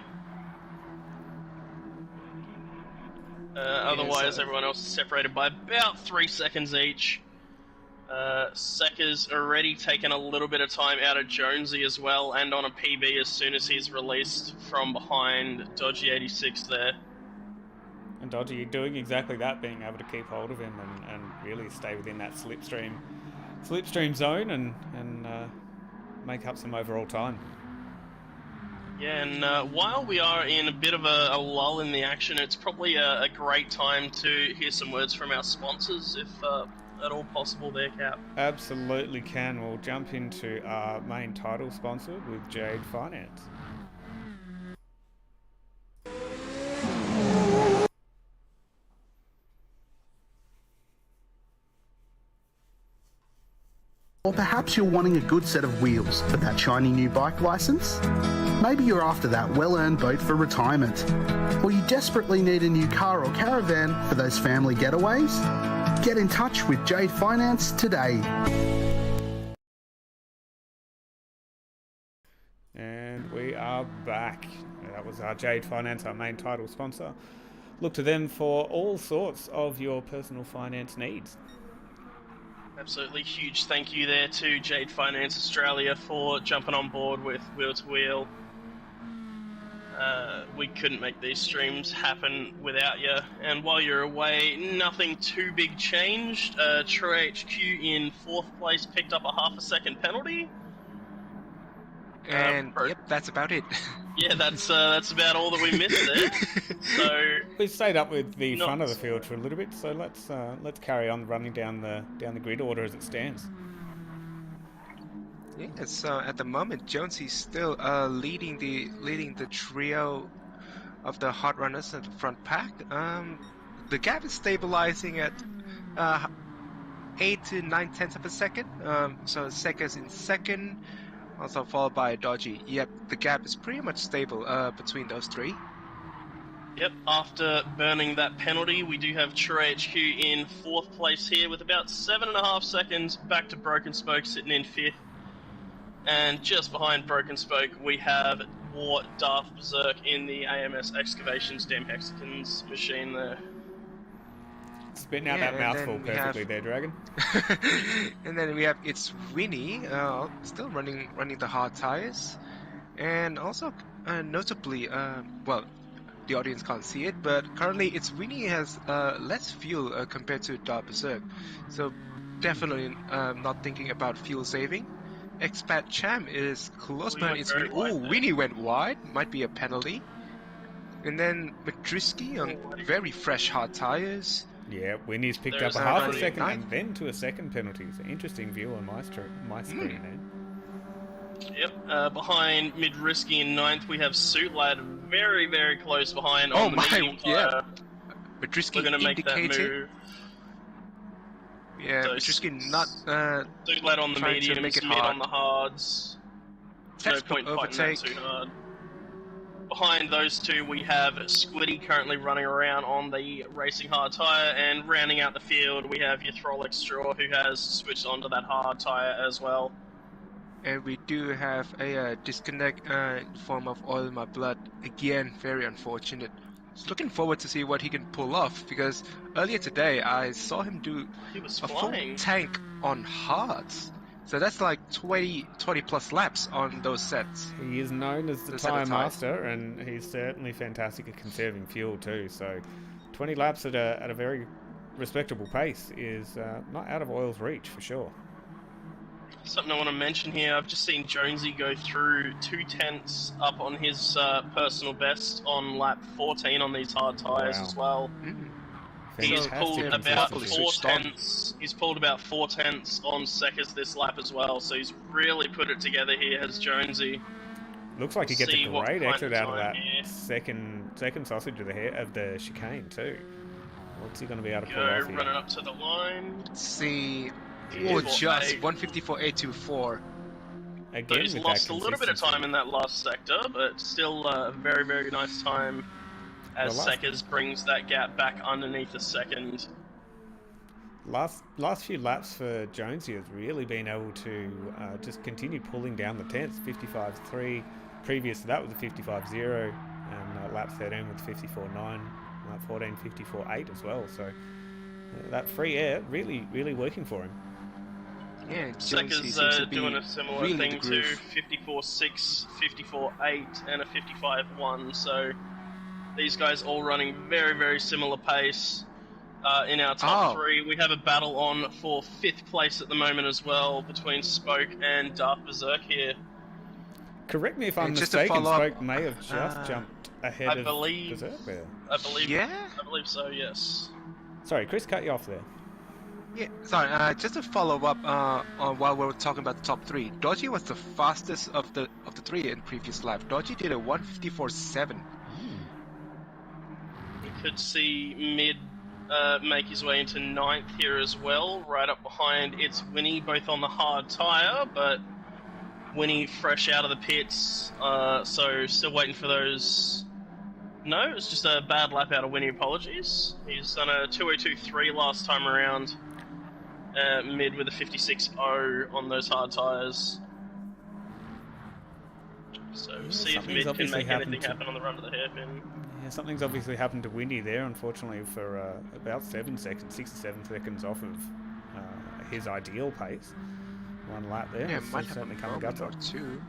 Otherwise, everyone else is separated by about 3 seconds each. Sekka's already taken a little bit of time out of Jonesy as well, and on a PB as soon as he's released from behind Dodgy 86 there. And Dodgy doing exactly that, being able to keep hold of him and really stay within that slipstream zone and make up some overall time. Yeah, and while we are in a bit of a lull in the action, it's probably a great time to hear some words from our sponsors, if at all possible there, Cap. Absolutely can. We'll jump into our main title sponsor with Jade Finance. Or perhaps you're wanting a good set of wheels for that shiny new bike license? Maybe you're after that well-earned boat for retirement. Or you desperately need a new car or caravan for those family getaways? Get in touch with Jade Finance today. And we are back. That was our Jade Finance, our main title sponsor. Look to them for all sorts of your personal finance needs. Absolutely huge thank you there to Jade Finance Australia for jumping on board with Wheel to Wheel. We couldn't make these streams happen without you. And while you're away, nothing too big changed. True HQ in 4th place picked up a half-a-second penalty. And yep, that's about it. Yeah, that's about all that we missed there. So We've stayed up with the front of the field for a little bit, so let's carry on running down the grid order as it stands. Yeah, so at the moment, Jonesy's still leading the trio of the hot runners at the front pack. The gap is stabilizing at 8 to 9 tenths of a second. So Sekka's in second, also followed by Dodgy. Yep, the gap is pretty much stable between those three. Yep, after burning that penalty, we do have True HQ in 4th place here with about 7.5 seconds back to Broken Spoke sitting in 5th. And just behind Broken Spoke, we have War Darth Berserk in the AMS Excavations Dem Hexagons machine there. Spitting out that mouthful perfectly there, Dragon. And then we have It's Winnie, still running the hard tires. And also, notably, well, the audience can't see it, but currently It's Winnie has less fuel compared to Darth Berserk. So definitely not thinking about fuel saving. Expat Cham is close behind It's Winnie. Oh, Winnie went wide, might be a penalty. And then Madrisky on very fresh hard tires. Yeah, Winnie's picked up a half a second and then to a second penalty. It's an interesting view on my screen there. Yep, behind Midrisky in 9th, we have Suitlad very, very close behind Oh on the my, medium yeah. tire. Madrisky We're going to make that indicating. move. Yeah, So Madrisky not Suitlad on the trying to mediums, make it Mid hard. on the hards. No Textbook point fighting that overtake. too hard. Behind those two, we have Squiddy currently running around on the racing hard tyre, and rounding out the field, we have Ythrolic Straw, who has switched onto that hard tyre as well. And we do have a disconnect in the form of oil in my blood. Again, very unfortunate. Just looking forward to see what he can pull off, because earlier today I saw him do He was a full flying. tank on hards. So that's like 20 plus laps on those sets. He is known as the Those set of tyre tyres. master, and he's certainly fantastic at conserving fuel too. So, 20 laps at a very respectable pace is not out of oil's reach for sure. Something I want to mention here, I've just seen Jonesy go through 2/10 up on his personal best on lap 14 on these hard tyres Wow. as well. He's pulled Fantastic about consistency. He's pulled about 4/10 on Seckers this lap as well, so he's really put it together here, has Jonesy. Looks like he gets See a what great kind exit of out of time that here. second sausage of the chicane too. What's he going to be able to pull Go off here? running up to the line. Let's see. Yeah, Oh, for just eight. 154.824. Again, So he's with lost that a little bit of consistency. time in that last sector, but still a very, very nice time as The last- Seckers brings that gap back underneath a second. Last few laps for Jonesy has really been able to just continue pulling down the tenths. 55.3. Previous to that was a 55.0, and lap 13 with 54.9. Lap 14 54.8 as well. So that free air really working for him. Yeah, Jonesy Seckers seems to be doing a similar really thing the too, groove. 54.6, 54.8, and a 55.1. So these guys all running very, very similar pace. In our top three, we have a battle on for 5th place at the moment as well between Spoke and Dark Berserk here. Correct me if I'm just to mistaken, follow up, Spoke may have just jumped ahead I of believe- Berserk there. I believe so, yes. Sorry, Chris cut you off there. Yeah, sorry. Just to follow up on while we were talking about the top three, Dodgy was the fastest of the three in previous lap. Dodgy did a 154.7. You could see Mid make his way into 9th here as well, right up behind it's Winnie, both on the hard tyre, but Winnie fresh out of the pits, so still waiting for those. No, it was just a bad lap out of Winnie, apologies. He's done a 2:02.3 last time around, Mid with a 56.0 on those hard tyres. So see if something's Mid can obviously make happened anything to- happen on the run to the hairpin. Yeah, something's obviously happened to Windy there, unfortunately, for about 7 seconds, 6 to 7 seconds off of his ideal pace. One lap there. Yeah, It's might have certainly a come moment or gutter. two.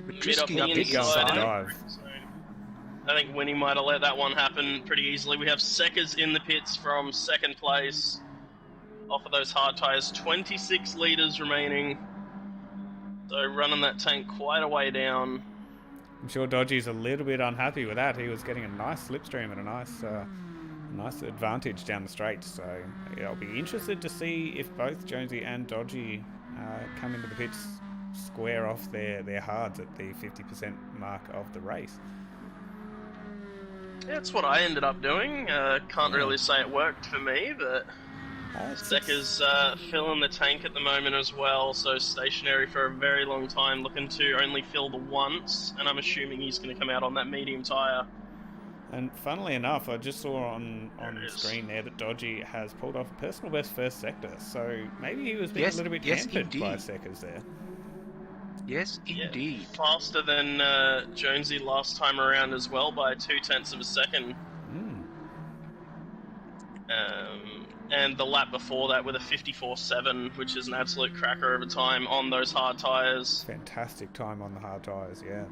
Mid up Drisky the up the Did go inside. inside inside. dive. So I think Winnie might have let that one happen pretty easily. We have Seckers in the pits from 2nd place. Off of those hard tyres, 26 litres remaining. So running that tank quite a way down. I'm sure Dodgy's a little bit unhappy with that. He was getting a nice slipstream and a nice advantage down the straight. So yeah, I'll be interested to see if both Jonesy and Dodgy come into the pits square off their hards at the 50% mark of the race. Yeah, that's what I ended up doing. Can't really say it worked for me, but Seckers filling the tank at the moment as well, so stationary for a very long time, looking to only fill the once, and I'm assuming he's going to come out on that medium tyre. And funnily enough, I just saw on There it the is. screen there that Dodgy has pulled off a personal best first sector, so maybe he was being Yes, a little bit yes, hampered by indeed. Seckers there. Yes, indeed. Yeah, faster than Jonesy last time around as well by 0.2 of a second. And the lap before that with a 54.7, which is an absolute cracker of a time on those hard tyres. Fantastic time on the hard tyres, yeah.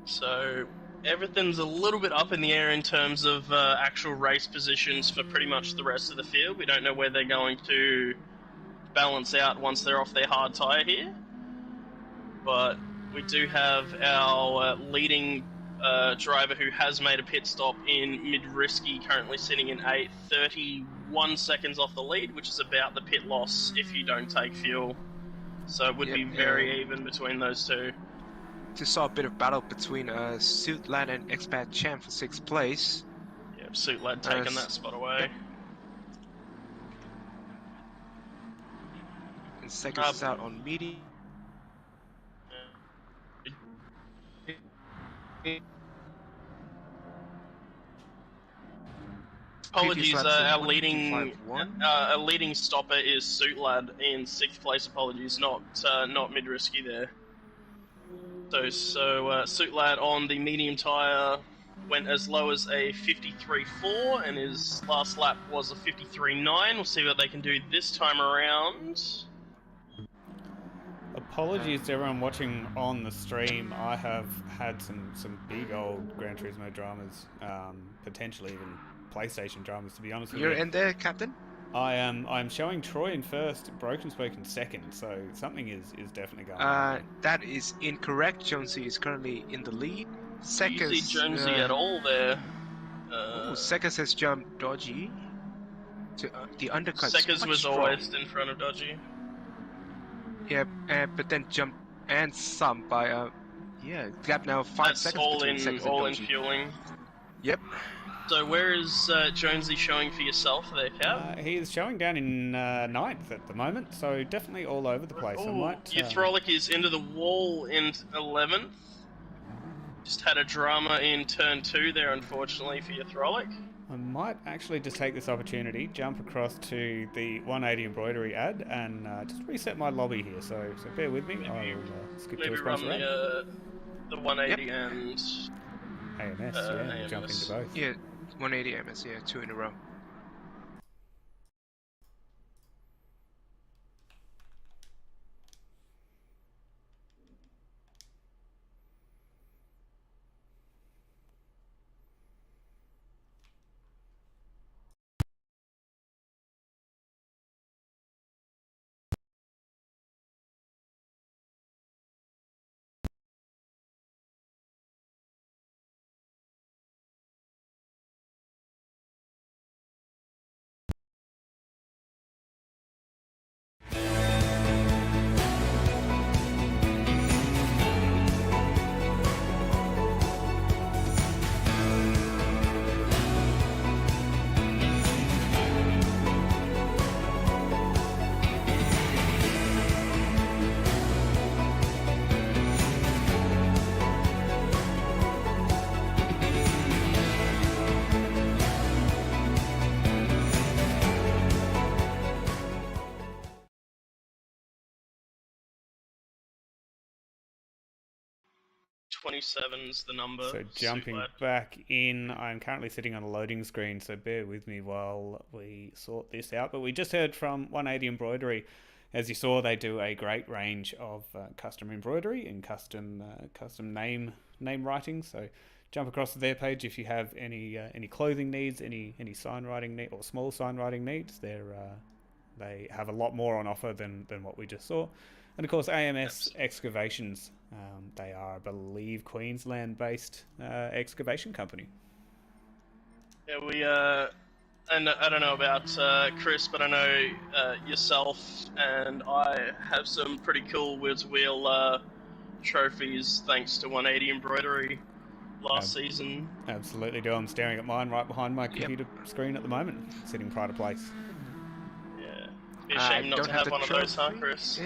So everything's a little bit up in the air in terms of actual race positions for pretty much the rest of the field. We don't know where they're going to balance out once they're off their hard tyre here. But we do have our leading driver who has made a pit stop in Mid-Risky, currently sitting in 8th, 31 seconds off the lead, which is about the pit loss if you don't take fuel. So it would be very even between those two. Just saw a bit of battle between Suit Lad and Expat Champ for 6th place. Yeah, Suit Lad taking that spot away. And Seckers is out on medium. Apologies, laps our is leading stopper is Suitlad in 6th place. Apologies, not Midrisky there. So Suitlad on the medium tyre went as low as a 53.4, and his last lap was a 53.9. We'll see what they can do this time around. Apologies to everyone watching on the stream. I have had some big old Gran Turismo dramas, potentially even PlayStation dramas, to be honest with you. You're in there, Captain? I'm showing Troy in first, Broken Spoke in second, so something is definitely going on. That is incorrect. Jonesy is currently in the lead. Do you see Jonesy at all there? Sekas has jumped Dodgy. The undercut. Sekas was always in front of Dodgy. Yeah, but then jumped and some by gap now 5 seconds between Sekas and Dodgy. all in fueling. Yep. So where is Jonesy showing for yourself there, Cap? He's showing down in 9th at the moment, so definitely all over the place. Frolic is into the wall in 11th. Just had a drama in turn 2 there, unfortunately, for your Frolic. I might actually just take this opportunity, jump across to the 180 embroidery ad, and just reset my lobby here. So bear with me. I will skip to a sponsor ad. The 180 and AMS, AMS. jump into both. Yeah, 180 AMS, 2 in a row. .27's the number. So jumping back in, I'm currently sitting on a loading screen, so bear with me while we sort this out. But we just heard from 180 Embroidery. As you saw, they do a great range of custom embroidery and custom name writing. So jump across to their page if you have any clothing needs, any sign writing need or small sign writing needs. They have a lot more on offer than what we just saw. And of course, AMS Excavations. They are, I believe, Queensland-based excavation company. Yeah, and I don't know about Chris, but I know yourself and I have some pretty cool wheel trophies thanks to 180 Embroidery last season. Absolutely do. I'm staring at mine right behind my computer screen at the moment, sitting pride of place. Yeah, be a shame not to have one of those, huh, Chris?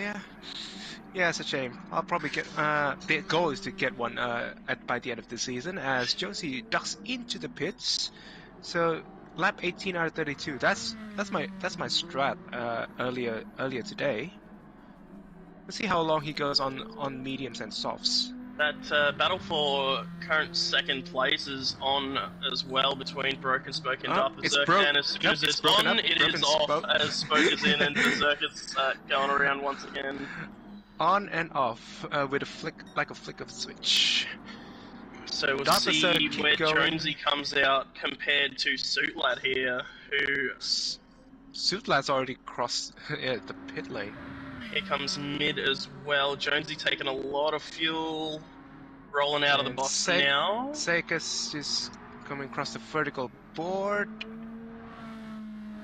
Yeah, it's a shame. I'll probably get. The goal is to get one by the end of the season, as Jonesy ducks into the pits. So lap 18 out of 32. That's my strat earlier today. Let's see how long he goes on mediums and softs. That battle for current second place is on as well between Broken Spoke and Darth Berserker, and as soon as it's on, it is off as Spoke is in and Berserker's going around once again. On and off with a flick of a switch. So we'll see where Jonesy comes out compared to Suitlad here, who... Suitlad's already crossed the pit lane. Here comes mid as well. Jonesy taking a lot of fuel, rolling out of the box now. Sekas is coming across the vertical board.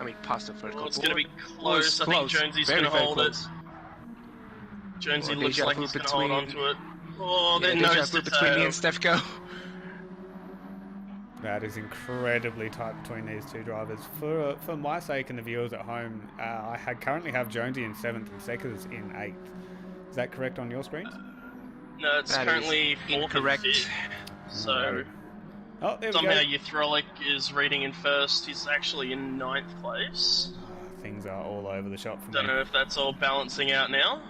I mean, past the vertical board. It's going to be close. I think Jonesy's going to hold it. Jonesy looks like he's going to hold on to it. Oh, they're nose to between me and Stefko. That is incredibly tight between these two drivers. For my sake and the viewers at home, I currently have Jonesy in 7th and Sekas in 8th. Is that correct on your screens? No, it's currently 4th incorrect. So Oh, there we Somehow go. Uthrolic is reading in first. He's actually in 9th place. Things are all over the shop for Don't me. know if that's all balancing out now.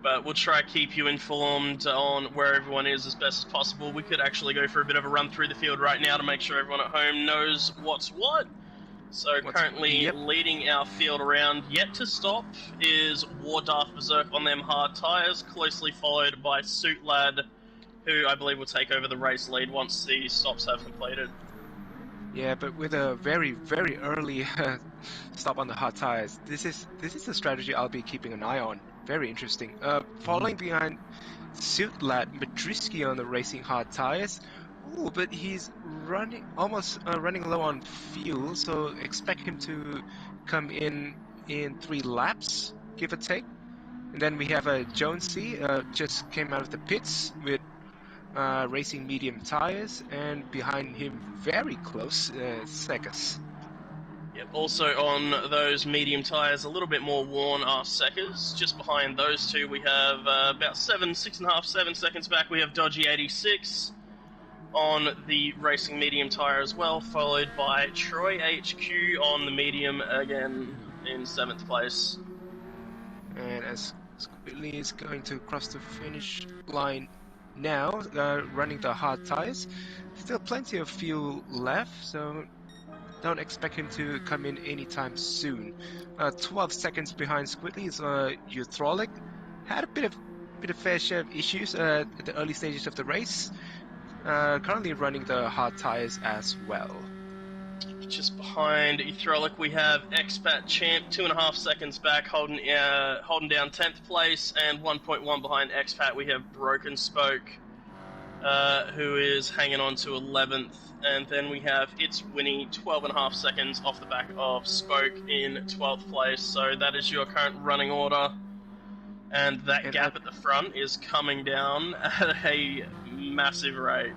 But we'll try to keep you informed on where everyone is as best as possible. We could actually go for a bit of a run through the field right now to make sure everyone at home knows what's what. So currently leading our field around, yet to stop, is War Darth Berserk on them hard tyres, closely followed by Suit Lad, who I believe will take over the race lead once the stops have completed. Yeah, but with a very, very early stop on the hard tires, this is a strategy I'll be keeping an eye on. Very interesting. Following behind Suit Lad Madriski on the racing hard tires. Ooh, but he's almost running low on fuel, so expect him to come in 3 laps, give or take. And then we have Jonesy, just came out of the pits with racing medium tires, and behind him, very close, Sekas. Yep, also on those medium tyres, a little bit more worn are Sekas. Just behind those two, we have about 6.5, 7 seconds back, we have Dodgy 86 on the racing medium tyre as well, followed by Troy HQ on the medium again in 7th place. And as Squiddly is going to cross the finish line now, running the hard tires, still plenty of fuel left, so don't expect him to come in anytime soon. 12 seconds behind Squiddly is Uthrolic. Had a bit of fair share of issues at the early stages of the race. Currently running the hard tires as well. Just behind Uthrolic, we have Expat Champ, 2.5 seconds back, holding down 10th place, and 1.1 behind Expat. We have Broken Spoke, who is hanging on to 11th, and then we have It's Winnie, 12.5 seconds off the back of Spoke in 12th place. So that is your current running order, and that gap at the front is coming down at a massive rate.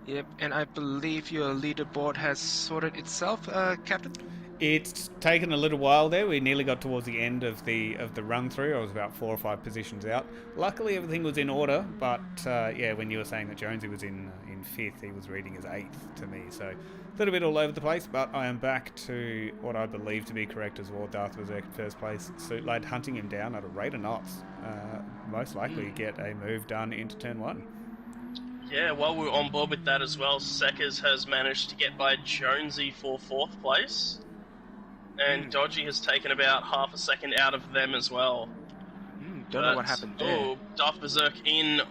Yep, and I believe your leaderboard has sorted itself, Captain? It's taken a little while there. We nearly got towards the end of the run through. I was about 4 or 5 positions out. Luckily, everything was in order. But yeah, when you were saying that Jonesy was in 5th, he was reading as 8th to me. So a little bit all over the place. But I am back to what I believe to be correct as well. Darth was in first place. Suit Lad hunting him down at a rate of knots. Most likely get a move done into turn 1. Yeah, while we're on board with that as well, Sekas has managed to get by Jonesy for 4th place. And Dodgy has taken about half a second out of them as well. Don't know what happened there. Darth Berserk in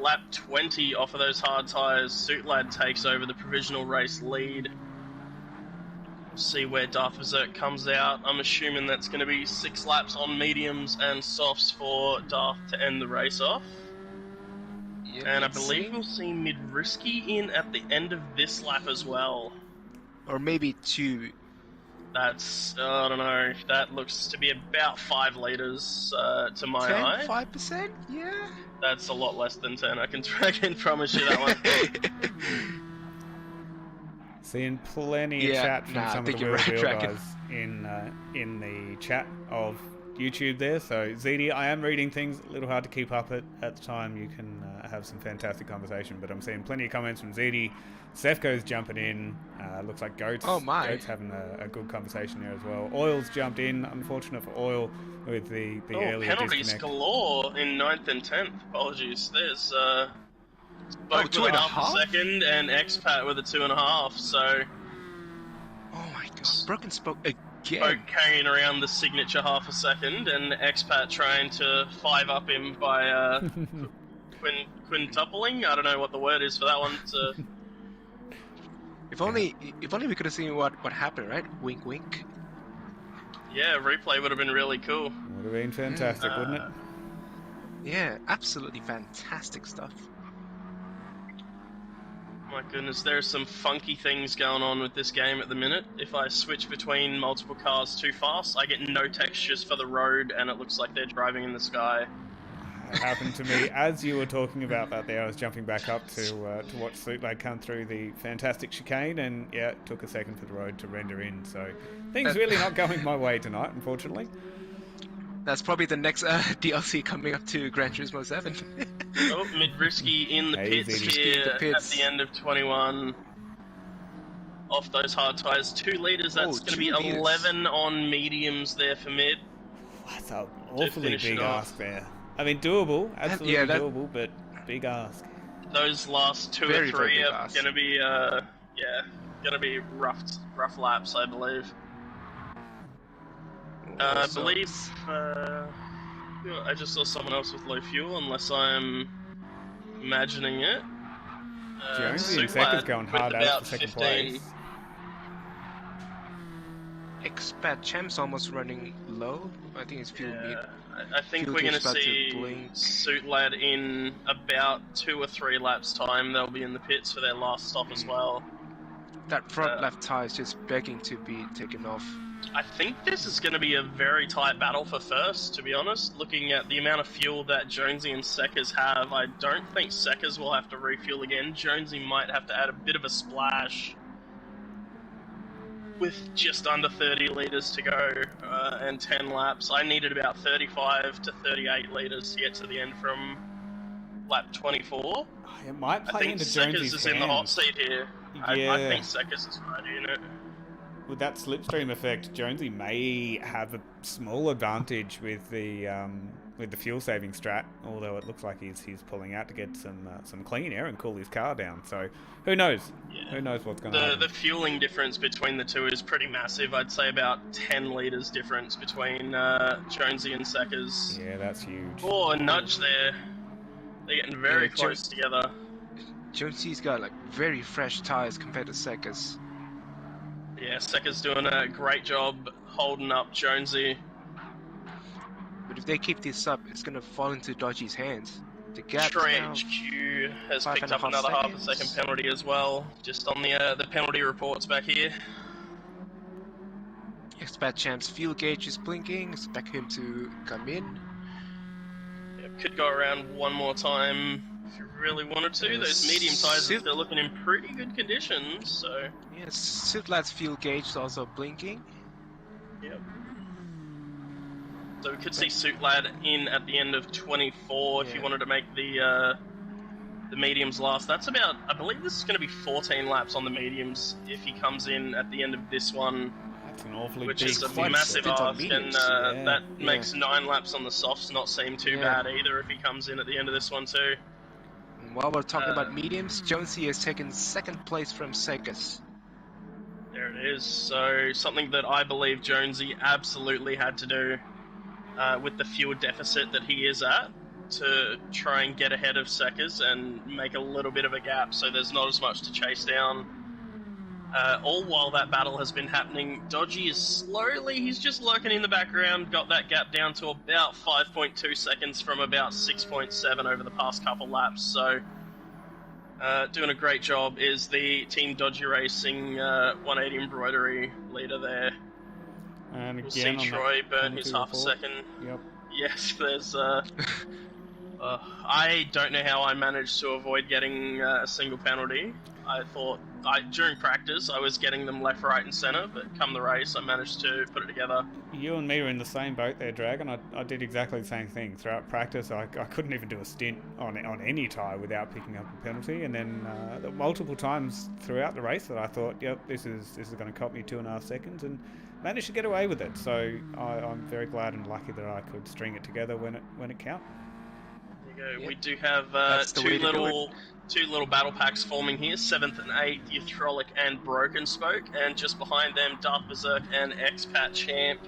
lap 20 off of those hard tyres. Suit Lad takes over the provisional race lead. We'll see where Darth Berserk comes out. I'm assuming that's going to be 6 laps on mediums and softs for Darth to end the race off. Yep, and I believe we'll see Midrisky in at the end of this lap as well. Or maybe 2. That's, I don't know, that looks to be about 5 litres to my 10, eye. 5%? Yeah. That's a lot less than 10, I can promise you that one. Seeing plenty of chat from some of the Wheel guys in the chat of YouTube there. So ZD, I am reading things, a little hard to keep up at the time. You can have some fantastic conversation, but I'm seeing plenty of comments from ZD. Sefko's jumping in. Looks like Goat's having a good conversation there as well. Oil's jumped in. Unfortunate for Oil with the early penalties disconnect. Galore in 9th and 10th. Apologies. There's Spoke with 2.5 second and Expat with a 2.5. So. Oh my god! Broken Spoke again. Spoke carrying around the signature half a second, and Expat trying to 5-up him by quintupling. I don't know what the word is for that one. If only we could have seen what happened, right? Wink, wink. Yeah, replay would have been really cool. Would have been fantastic, wouldn't it? Yeah, absolutely fantastic stuff. My goodness, there are some funky things going on with this game at the minute. If I switch between multiple cars too fast, I get no textures for the road, and it looks like they're driving in the sky. It happened to me as you were talking about that there. I was jumping back up to watch Suit Lad come through the fantastic chicane, and yeah, it took a second for the road to render in. So things really not going my way tonight, unfortunately. That's probably the next DLC coming up to Gran Turismo 7. Oh, Midrisky in the Easy. pits Midrisky here in the pits. at the end of 21. Off those hard tyres, 2 litres. That's going to be 2 litres. 11 on mediums there for mid. That's an awfully finish it big off. ask there. I mean, doable, absolutely yeah, that- doable, but big ask. Those last 2 Very, or very 3 big are ask. going to be, going to be rough laps, I believe. I Also- believe I just saw someone else with low fuel, unless I'm imagining it. Jonesy and Suklad Secker's going with hard out about for second 15. place. Expat Champ's almost running low. I think it's fuel mid. I think Fuel we're going gauge to about to see blink. Suklad in about 2 or 3 laps time. They'll be in the pits for their last stop as well. That front left tire is just begging to be taken off. I think this is going to be a very tight battle for first, to be honest. Looking at the amount of fuel that Jonesy and Seckers have, I don't think Seckers will have to refuel again. Jonesy might have to add a bit of a splash with just under 30 litres to go and 10 laps. I needed about 35 to 38 litres to get to the end from lap 24. It might I play think into Seckers Jonesy's is in the hot hands. seat here. I Yeah. think Seckers is right in it. With that slipstream effect, Jonesy may have a small advantage with the fuel saving strat. Although it looks like he's pulling out to get some clean air and cool his car down. So who knows? Yeah. Who knows what's going to happen? The fueling difference between the two is pretty massive. I'd say about 10 litres difference between Jonesy and Seckers. Yeah, that's huge. Oh, a nudge there. They're getting very Yeah, close together. Jonesy's got like very fresh tires compared to Seckers. Yeah, Seckers doing a great job holding up Jonesy. But if they keep this up, it's gonna fall into Dodgy's hands. The gap Troy now. HQ has 5.5 picked up another half a seconds. second penalty as well, just on the penalty reports back here. Expat Champ's fuel gauge is blinking. Expect him to come in. Yep, could go around one more time if you really wanted to. Those medium tyres, they're looking in pretty good condition, so... Yes, Sutlad's fuel gauge is also blinking. Yep. So we could see Suklad in at the end of 24 if you Yeah. wanted to make the mediums last. That's about, I believe this is going to be 14 laps on the mediums if he comes in at the end of this one, That's an awfully which big is a slip. massive stint on ask, and mediums. Yeah. that Yeah. makes 9 laps on the softs not seem too Yeah. bad either if he comes in at the end of this one too. And while we're talking about mediums, Jonesy has taken second place from Seckers. There it is. So something that I believe Jonesy absolutely had to do with the fuel deficit that he is at to try and get ahead of Seckers and make a little bit of a gap so there's not as much to chase down. All while that battle has been happening, Dodgy is slowly, he's just lurking in the background, got that gap down to about 5.2 seconds from about 6.7 over the past couple laps, so doing a great job is the Team Dodgy Racing 180 embroidery leader there. And We'll see again, on Troy that burn his penalty half a report. second. Yep. Yes, there's I don't know how I managed to avoid getting a single penalty. I thought during practice I was getting them left, right, and centre, but come the race I managed to put it together. You and me are in the same boat there, Dragon. I did exactly the same thing. Throughout practice, I couldn't even do a stint on any tyre without picking up a penalty. And then multiple times throughout the race that I thought, yep, this is going to cost me 2.5 seconds, and managed to get away with it. So I'm very glad and lucky that I could string it together when it counted. There you go. Yep. We do have That's the way to do two little battle packs forming here, 7th and 8th, Euthrolic and Broken Spoke, and just behind them, Dark Berserk and Expat Champ.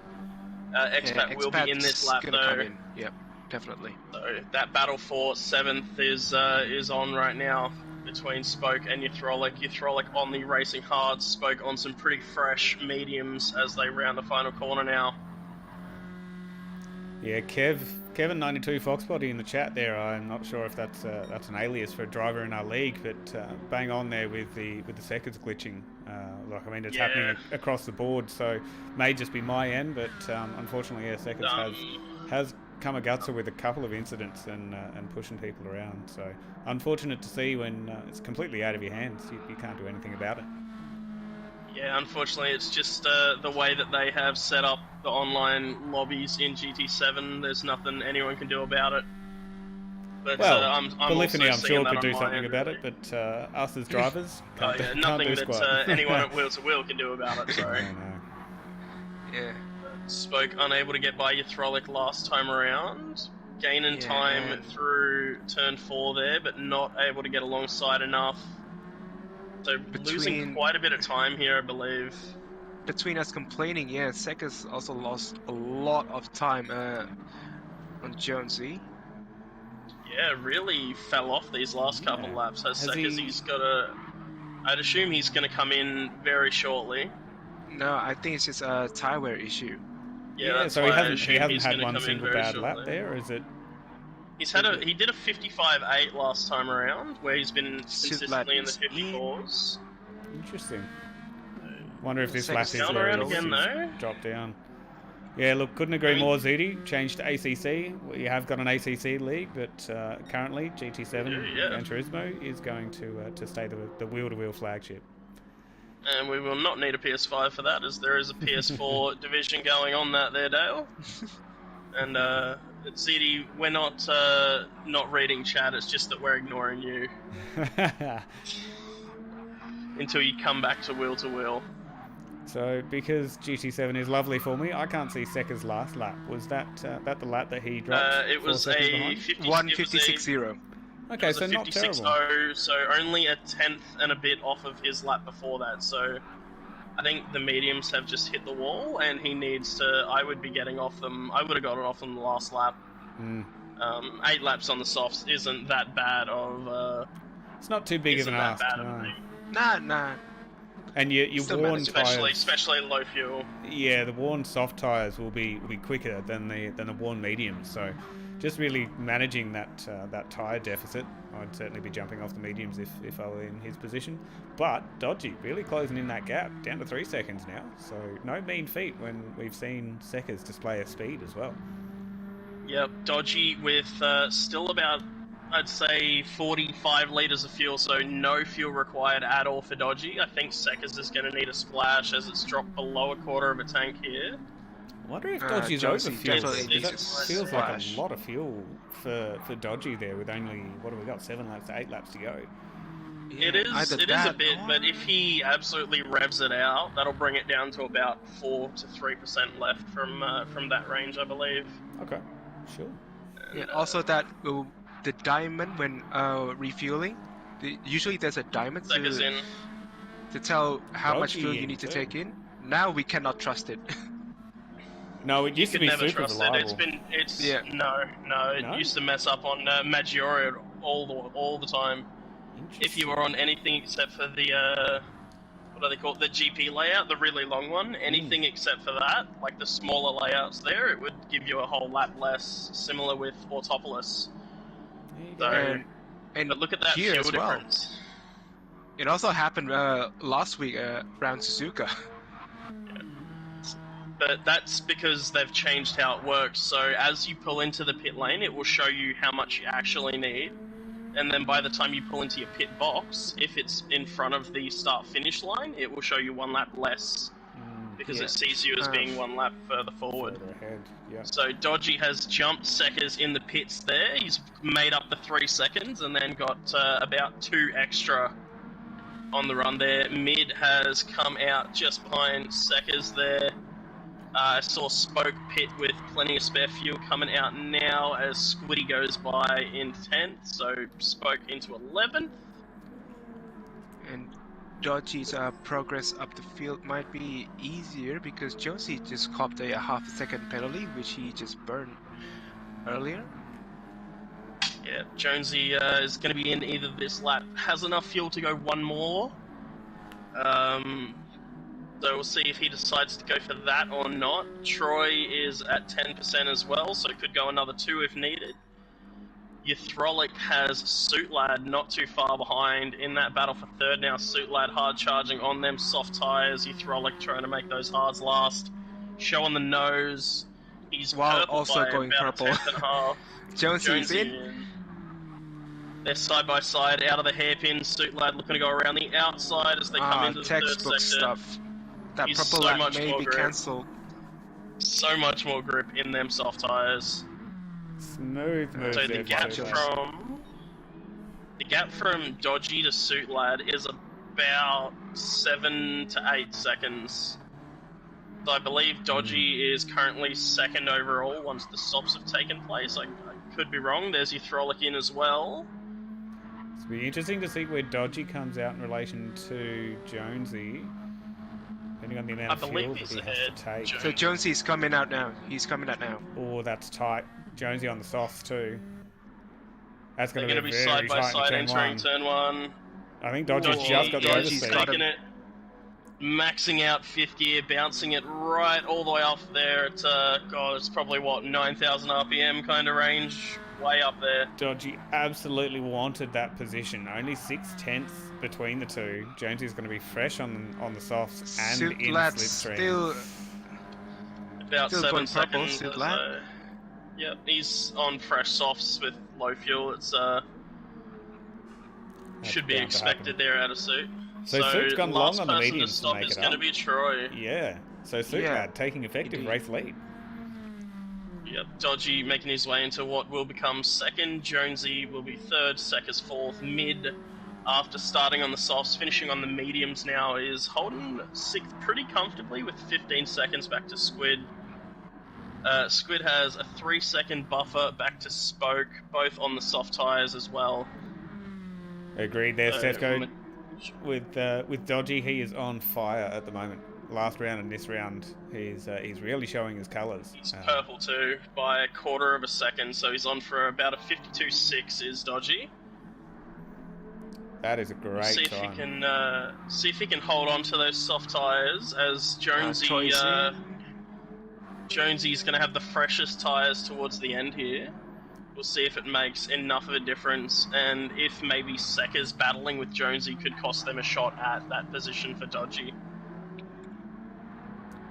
Expat will be in this lap gonna though. come in. Yep, definitely. So that battle for 7th is on right now between Spoke and Euthrolic. Euthrolic on the racing hards, Spoke on some pretty fresh mediums as they round the final corner now. Yeah, Kevin92 Foxbody in the chat there. I'm not sure if that's an alias for a driver in our league, but bang on there with the seconds glitching. It's Yeah. happening across the board, so may just be my end, but unfortunately, yeah, seconds has come a gutser with a couple of incidents and pushing people around. So unfortunate to see when it's completely out of your hands. You can't do anything about it. Yeah, unfortunately, it's just the way that they have set up the online lobbies in GT7. There's nothing anyone can do about it. But Well, I'm Polyphony, also I'm seeing sure, that could do on something my about end. it, but us as drivers Oh, can't, yeah, can't nothing do that squat. anyone at Wheel to Wheel can do about it, sorry. No. Yeah. Spoke unable to get by your Frolic last time around. Gaining Yeah, time and- through turn 4 there, but not able to get alongside enough. So losing Between- quite a bit of time here, I believe. Between us complaining, yeah, Sekas also lost a lot of time on Jonesy. Yeah, really fell off these last couple Yeah. laps. Has Has Sekas, he- he's got a... I'd assume he's going to come in very shortly. No, I think it's just a tire wear issue. Yeah, that's so he why I hasn't assume he's had gonna one come in single very bad lap shortly. there, or is it? He did a 55.8 last time around, where he's been consistently in the Should 54s. Interesting. Wonder if this Second lap is down where around he's again, though. dropped down. Yeah, look, couldn't agree I mean- more, Zudi. Changed to ACC. We have got an ACC league, but currently GT7 Yeah. Gran Turismo is going to stay the wheel-to-wheel flagship. And we will not need a PS5 for that, as there is a PS4 division going on that there, Dale. And ZD, we're not reading chat. It's just that we're ignoring you until you come back to wheel. So, because GT7 is lovely for me, I can't see Seka's last lap. Was that the lap that he dropped? It 4 was seconds a behind? 156.0. Okay, so not terrible. 56.0, so only a tenth and a bit off of his lap before that. So I think the mediums have just hit the wall, and he needs to. I would be getting off them. I would have gotten off them the last lap. 8 laps on the softs isn't that bad of. It's not too big of isn't an that ask. bad of a No. thing. Nah. And you Still worn manageable. tires. Especially low fuel. Yeah, the worn soft tires will be quicker than the worn mediums. So, just really managing that tire deficit. I'd certainly be jumping off the mediums if I were in his position. But Dodgy really closing in that gap, down to 3 seconds now. So no mean feat when we've seen Sekas display a speed as well. Yep, Dodgy with still about, I'd say, 45 litres of fuel, so no fuel required at all for Dodgy. I think Sekas is going to need a splash as it's dropped below a quarter of a tank here. I wonder if Dodgy's Jonesy overfueled. definitely Because that needs a feels like splash. a lot of fuel for Dodgy there with only, what have we got, 7 laps to 8 laps to go. It is a bit, but if he absolutely revs it out, that'll bring it down to about 4 to 3% left from that range, I believe. Okay, sure. Yeah, also that the diamond when refueling, usually there's a diamond Sekas in. to tell how much Dodgy fuel you need to too. take in. Now we cannot trust it. No, it used to Could be never super trust reliable. it. Yeah. It No? used to mess up on Maggiore all the time. If you were on anything except for the what do they call it, the GP layout, the really long one, anything except for that, like the smaller layouts there, it would give you a whole lap less, similar with Autopolis. So, And but look at that here fuel as well. difference. It also happened last week around Suzuka. But that's because they've changed how it works. So as you pull into the pit lane, it will show you how much you actually need. And then by the time you pull into your pit box, if it's in front of the start-finish line, it will show you 1 lap less. Because Yeah. it sees you as being 1 lap further forward. Further ahead, yeah. So Dodgy has jumped Sekas in the pits there. He's made up the 3 seconds and then got about 2 extra on the run there. Mid has come out just behind Sekas there. I saw Spoke pit with plenty of spare fuel coming out now as Squiddy goes by in 10th, so Spoke into 11th. And Dodgy's progress up the field might be easier because Jonesy just copped a half a second penalty, which he just burned earlier. Yeah, Jonesy is going to be in either this lap, has enough fuel to go 1 more. So we'll see if he decides to go for that or not. Troy is at 10% as well, so could go another 2 if needed. Your Throlic has Suitlad not too far behind in that battle for 3rd now. Suitlad hard charging on them soft tyres. Your Throlic trying to make those hards last. Show on the nose. He's While purple also by going about purple. a tenth and a half. Jonesy's Jonesy in. They're side by side out of the hairpin. Suitlad looking to go around the outside as they come into the 3rd Textbook sector. stuff. That He's purple so lap much may more be grip. cancelled. So much more grip in them soft tyres. Smooth moves So there. the gap from Dodgy to Suit Lad is about 7 to 8 seconds. So I believe Dodgy is currently second overall once the stops have taken place. I could be wrong. There's your Frolic in as well. It'll be interesting to see where Dodgy comes out in relation to Jonesy, depending on the amount of fuel that he has to take. So Jonesy's coming out now. He's coming out now. Oh, that's tight. Jonesy on the softs too. That's going to be very side by tight side in entering turn 1. I think Dodgy's just got the overspeed. Taking it, maxing out 5th gear, bouncing it right all the way off there at, God, it's probably, what, 9,000 RPM kind of range, way up there. Dodgy absolutely wanted that position. Only 6/10 between the two. Jonesy's going to be fresh on the softs and Suit in Lad's slipstream. still about still 7 purple, seconds. Suit Lad. Yep, he's on fresh softs with low fuel. It's should be expected there out of Suit. So Suit's gone long on the mediums to make it up. It's going to be Troy. Yeah, so Suit Lad taking effective race lead. Yep, Dodgy making his way into what will become second. Jonesy will be third, Sekka's fourth. Mid, after starting on the softs, finishing on the mediums now, is holding sixth pretty comfortably with 15 seconds back to Squid. Squid has a 3-second buffer back to Spoke, both on the soft tyres as well. Agreed there, Sethko. With Dodgy, he is on fire at the moment. Last round and this round, he's really showing his colours. He's purple too, by a quarter of a second, so he's on for about a 52.6 is Dodgy. That is a great time. See if he can hold on to those soft tyres as Jonesy. Jonesy's going to have the freshest tyres towards the end here. We'll see if it makes enough of a difference, and if maybe Sekka's battling with Jonesy could cost them a shot at that position for Dodgy.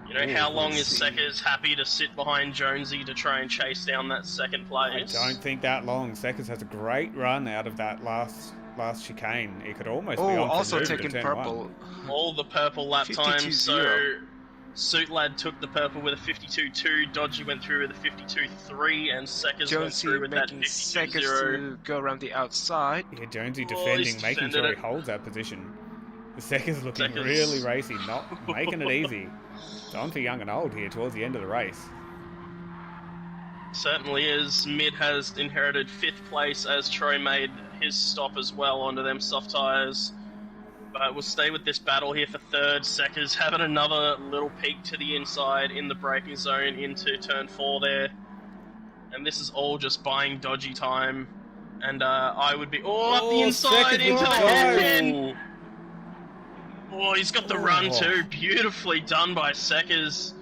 You know, how long is Sekka's happy to sit behind Jonesy to try and chase down that second place? I don't think that long. Sekka's has a great run out of that last chicane. It could almost be on also for taking purple. All the purple lap times, so Suit Lad took the purple with a 52.2, Dodgy went through with a 52.3, and Sekka's went through with that 52.0. To go around the outside. Yeah, Jonesy defending, making sure he holds that position. The Sekka's looking really racy, not making it easy. It's on for young and old here towards the end of the race. Certainly is. Mid has inherited 5th place as Troy made his stop as well onto them soft tyres. But we'll stay with this battle here for third. Sekka's having another little peek to the inside in the braking zone into turn 4 there. And this is all just buying Dodgy time. And I would be... up the inside into the hairpin! Oh, he's got the run too. Beautifully done by Sekka's.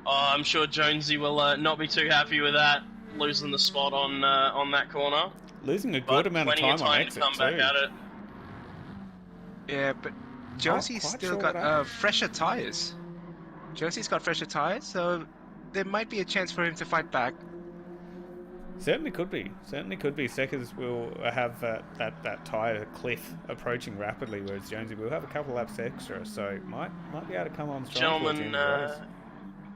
Oh, I'm sure Jonesy will not be too happy with that, losing the spot on that corner. Losing a good amount of time on exit to come back at it. Yeah, but Josie's still got fresher tyres. Josie's got fresher tyres, so there might be a chance for him to fight back. Certainly could be. Certainly could be. Sekka's will have that tyre cliff approaching rapidly, whereas Jonesy will have a couple laps extra, so might be able to come on strong. Gentlemen,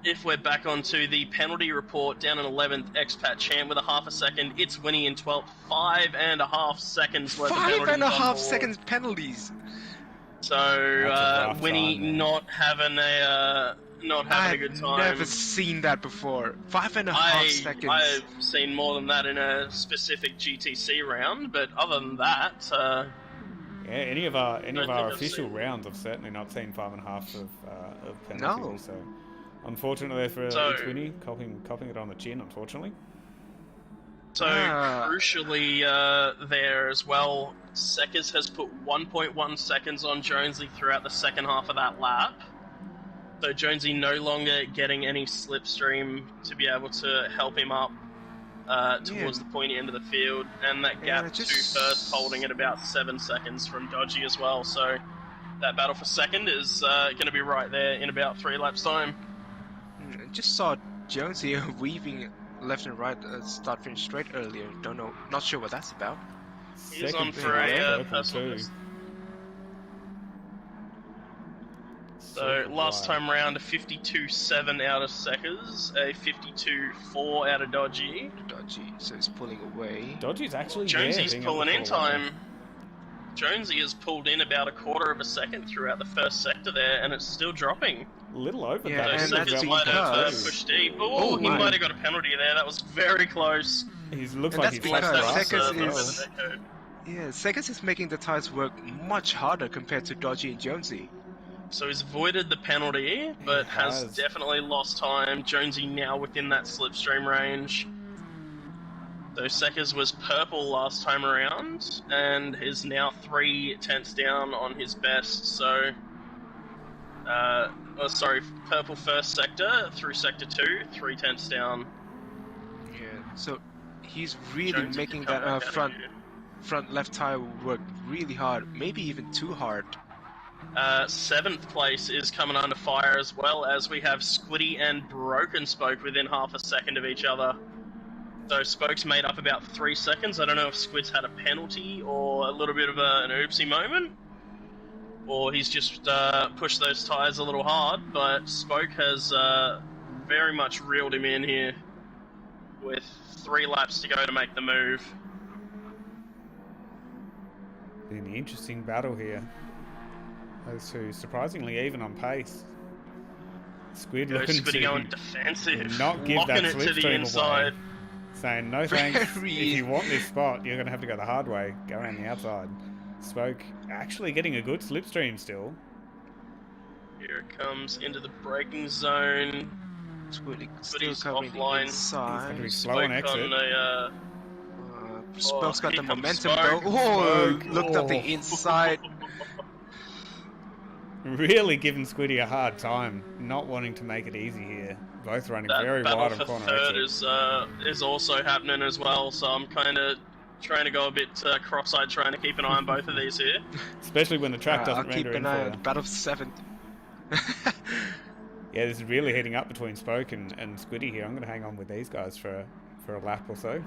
if we're back onto the penalty report, down in 11th, Expat Champ with a half a second. It's Winnie in 12th, 5.5 seconds worth of penalties. 5.5 seconds penalties. So Winnie not having a good time. I've never seen that before. 5.5 seconds. I've seen more than that in a specific GTC round, but other than that, yeah, any of our official rounds, I've certainly not seen 5.5 of penalties. No. So unfortunately for Winnie, copying it on the chin. Unfortunately. So crucially there as well, Sekka's has put 1.1 seconds on Jonesy throughout the second half of that lap. So Jonesy no longer getting any slipstream to be able to help him up towards the pointy end of the field, and that gap to first holding at about 7 seconds from Dodgy as well. So that battle for second is going to be right there in about 3 laps time. Just saw Jonesy weaving left and right, start finish straight earlier. Not sure what that's about. He's on for a personal So last time round, a 52.7 out of Seckers, a 52.4 out of Dodgy. So he's pulling away. Dodgy's actually Jonesy's there, pulling in time. Jonesy has pulled in about a quarter of a second throughout the first sector there, and it's still dropping. A little over Yeah, that. and So that's Seckers might have because- pushed deep. Oh, he my. might have got a penalty there. That was very close. He looks And like that's he's flat because grass Seckers as well. is- Yeah, Seckers is making the tires work much harder compared to Dodgy and Jonesy. So he's avoided the penalty, but has has. definitely lost time. Jonesy now within that slipstream range. So Seckers was purple last time around, and is now 3 tenths down on his best. So, purple first sector through sector 2, 3 tenths down. Yeah, so he's really Jonesy making can come that back out front here. left tire work really hard, maybe even too hard. 7th place is coming under fire as well, as we have Squiddy and Broken Spoke within half a second of each other. So Spoke's made up about 3 seconds. I don't know if Squid's had a penalty or a little bit of an oopsie moment, or he's just pushed those tyres a little hard, but Spoke has very much reeled him in here with 3 laps to go to make the move. Been an interesting battle here. Those two surprisingly even on pace. Squid looking Squiddy to going defensive, not give locking that it to the slipstream inside. away. Saying, no thanks, Very- if you want this spot, you're going to have to go the hard way. Go around the outside. Spoke actually getting a good slipstream still. Here it comes into the braking zone. Squiddy still Squiddy's covering the offline. He's going to be inside. slow on exit. Spoke's got here the comes momentum Spoke. though. Oh, Spoke. looked up the Oh. inside. Really giving Squiddy a hard time, not wanting to make it easy here. Both running That very battle wide on for corner third exit. is also happening as well, so I'm kind of trying to go a bit cross-eyed, trying to keep an eye on both of these here. Especially when the track I'll doesn't keep render in an eye for on you. battle 7th. Yeah, this is really heating up between Spoke and Squiddy here. I'm going to hang on with these guys for a lap or so.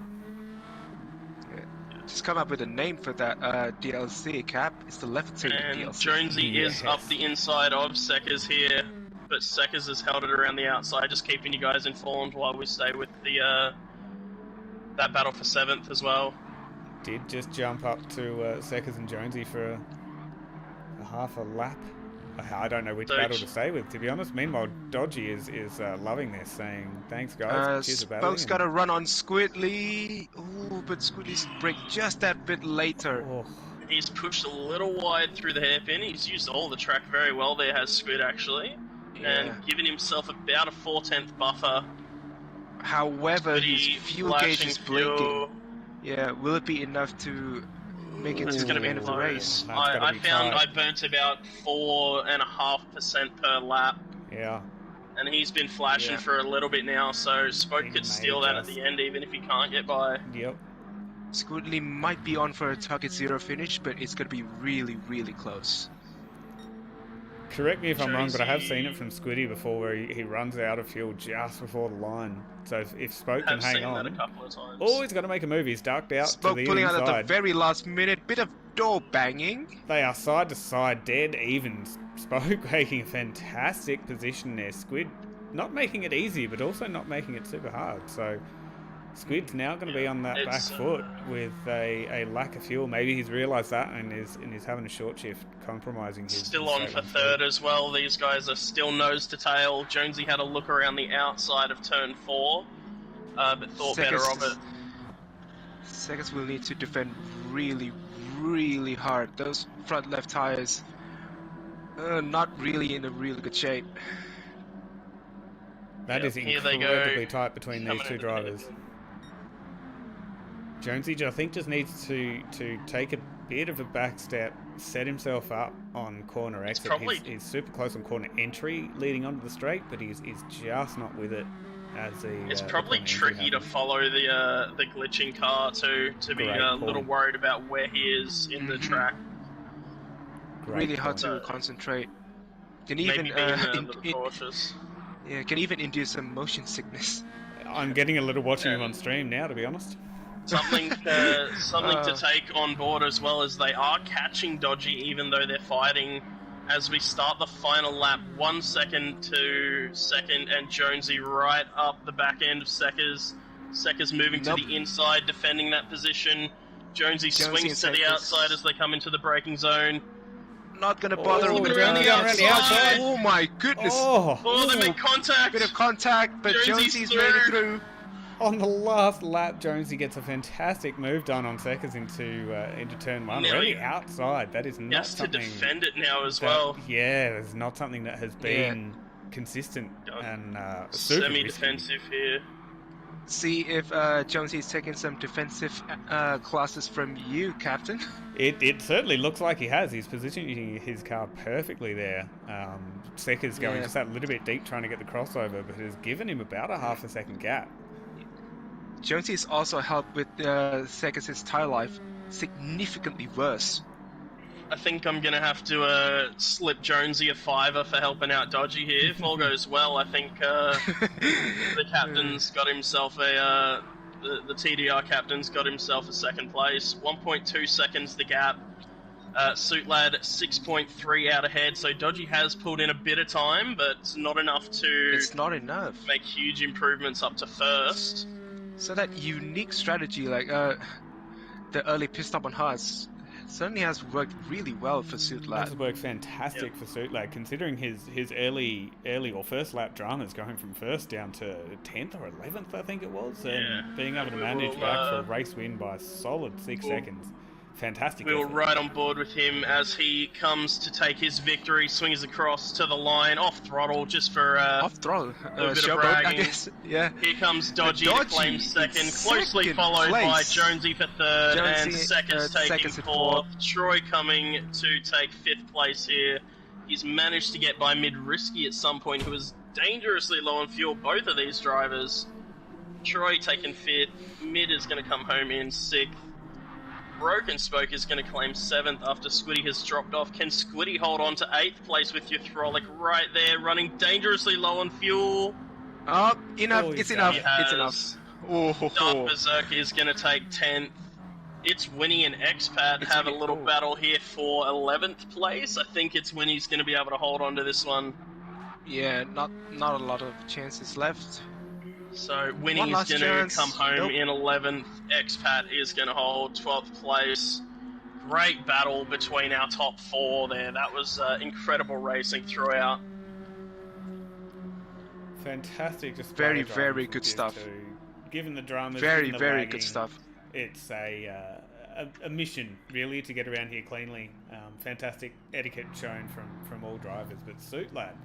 Just come up with a name for that DLC, Cap. It's the levitating And DLC. Jonesy is Yes. up the inside of Seckers here, but Seckers has held it around the outside, just keeping you guys informed while we stay with the that battle for 7th as well. Did just jump up to Seckers and Jonesy for a half a lap. I don't know which So battle to stay with, to be honest. Meanwhile, Dodgy is loving this, saying, thanks guys, cheers for battling. Spoke's got a run on Squidly. Ooh, but Squidly's brake just that bit later. Oh, He's pushed a little wide through the hairpin. He's used all the track very well there, has Squid actually, and given himself about a 4/10 buffer. However, his Squiddy fuel gauge flashing is blinking. fuel. Yeah, will it be enough to make it It's to gonna the be end of the close. race? That's gotta I be found tight. I burnt about 4.5% per lap, yeah. and he's been flashing Yeah. for a little bit now, so Spoke He could may steal that at just- the end even if he can't get by. Yep. Squidly might be on for a target 0 finish, but it's going to be really, really close. Correct me if I'm wrong, but I have seen it Jonesy- from Squiddy before where he runs out of fuel just before the line. So if Spoke can I've hang seen that a on... couple of times. Oh, he's got to make a move. He's ducked out Spoke to the pulling out at the inside. very last minute, bit of door banging. They are side to side, dead even. Spoke making a fantastic position there. Squid not making it easy, but also not making it super hard. So Squid's now going to be on that back It's, foot with a lack of fuel. Maybe he's realised that and is having a short shift, compromising his... Still his on straight for line speed. third as well. These guys are still nose to tail. Jonesy had a look around the outside of turn 4, but thought better of it. Seconds will need to defend really, really hard. Those front left tires, not really in a really good shape. That Yep, is here they go. incredibly tight between these Coming two into the drivers. hairpin. Jonesy, I think, just needs to take a bit of a back step, set himself up on corner exit. probably- He's super close on corner entry leading onto the straight, but he's just not with it as the. It's the probably corner entry tricky to happens. follow the glitching car too, to be Great a point. little worried about where he is in the track. Great Really hard point. to concentrate. Can Maybe even being a little cautious. yeah, can even induce some motion sickness. I'm getting a little watching him on stream now, to be honest. Something to take on board as well, as they are catching Dodgy even though they're fighting as we start the final lap. 1 second to second, and Jonesy right up the back end of Seckers. Seckers moving to the inside, defending that position. Jonesy swings to the outside as they come into the braking zone. Not going to bother looking around the outside. Oh my goodness. They make contact. Bit of contact, but Jonesy's ready through. On the last lap, Jonesy gets a fantastic move done on Seckers into turn one. Really outside. That is not something... to defend it now as well. Yeah, it's not something that has been consistent and super semi-defensive here. See if Jonesy's taking some defensive classes from you, Captain. It certainly looks like he has. He's positioning his car perfectly there. Seckers going just that little bit deep trying to get the crossover, but has given him about a half a second gap. Jonesy's also helped with Seckers' tire life significantly worse. I think I'm going to have to slip Jonesy a $5 for helping out Dodgy here. If all goes well, I think the captain's got himself the TDR captain's got himself a second place. 1.2 seconds the gap. Suit Lad 6.3 out ahead, so Dodgy has pulled in a bit of time, but it's not enough to... It's not enough. ...make huge improvements up to first. So that unique strategy, like the early pit stop on Haas, certainly has worked really well for Suit Lad. It has worked fantastic for Suit Lad, considering his early or first lap dramas going from first down to 10th or 11th, I think it was, and being able to manage back for a race win by a solid 6 seconds. Fantastic. We were right on board with him as he comes to take his victory, swings across to the line, off throttle, just for off throttle, a bit of bragging. I guess. Yeah. Here comes Dodgy to claim second, closely followed by Jonesy for third, and Seckers taking fourth. Troy coming to take fifth place here. He's managed to get by Mid-Risky at some point, who was dangerously low on fuel, both of these drivers. Troy taking fifth, Mid is going to come home in sixth. Broken Spoke is going to claim 7th after Squiddy has dropped off. Can Squiddy hold on to 8th place with your Frolic right there, running dangerously low on fuel? Oh, enough. It's enough. It's enough. Dark Berserk is going to take 10th. It's Winnie and Expat have a little battle here for 11th place. I think it's Winnie's going to be able to hold on to this one. Yeah, not a lot of chances left. So Winnie's going to come home in 11th. Expat is going to hold 12th place. Great battle between our top four there. That was incredible racing throughout. Fantastic. Just very good stuff. Given the dramas, very lagging, good stuff. It's a mission really to get around here cleanly. Fantastic etiquette shown from all drivers, but Suit Lad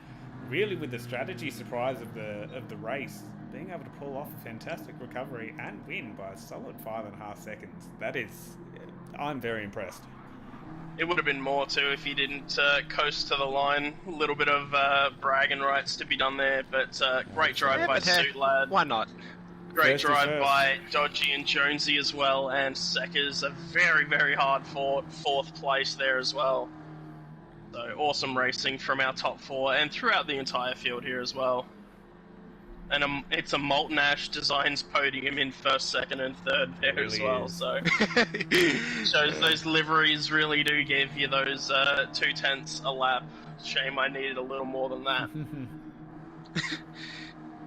really with the strategy surprise of the race, being able to pull off a fantastic recovery and win by a solid 5.5 seconds. That is, I'm very impressed. It would have been more too if he didn't coast to the line. A little bit of bragging rights to be done there, but great drive by Suit Lad. Why not? Great drive by Dodgy and Jonesy as well, and Seckers a very hard fought 4th place there as well. So awesome racing from our top four and throughout the entire field here as well. And it's a Molten Ash Designs podium in 1st, 2nd, and 3rd there really as well. So shows those liveries really do give you those 2/10 a lap. Shame I needed a little more than that.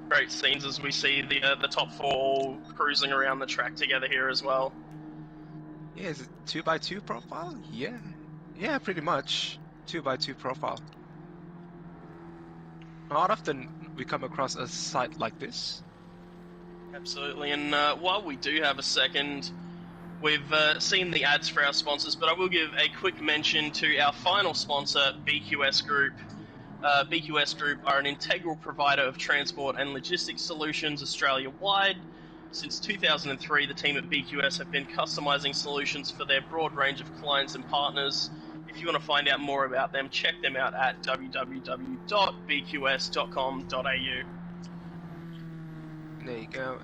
Great scenes as we see the top four all cruising around the track together here as well. Yeah, is it 2x2 profile? Yeah, pretty much 2x2 profile. Not often we come across a site like this. Absolutely, and while we do have a second, we've seen the ads for our sponsors, but I will give a quick mention to our final sponsor, BQS Group. BQS Group are an integral provider of transport and logistics solutions Australia-wide. Since 2003, the team at BQS have been customizing solutions for their broad range of clients and partners. If you want to find out more about them, check them out at www.bqs.com.au. There you go.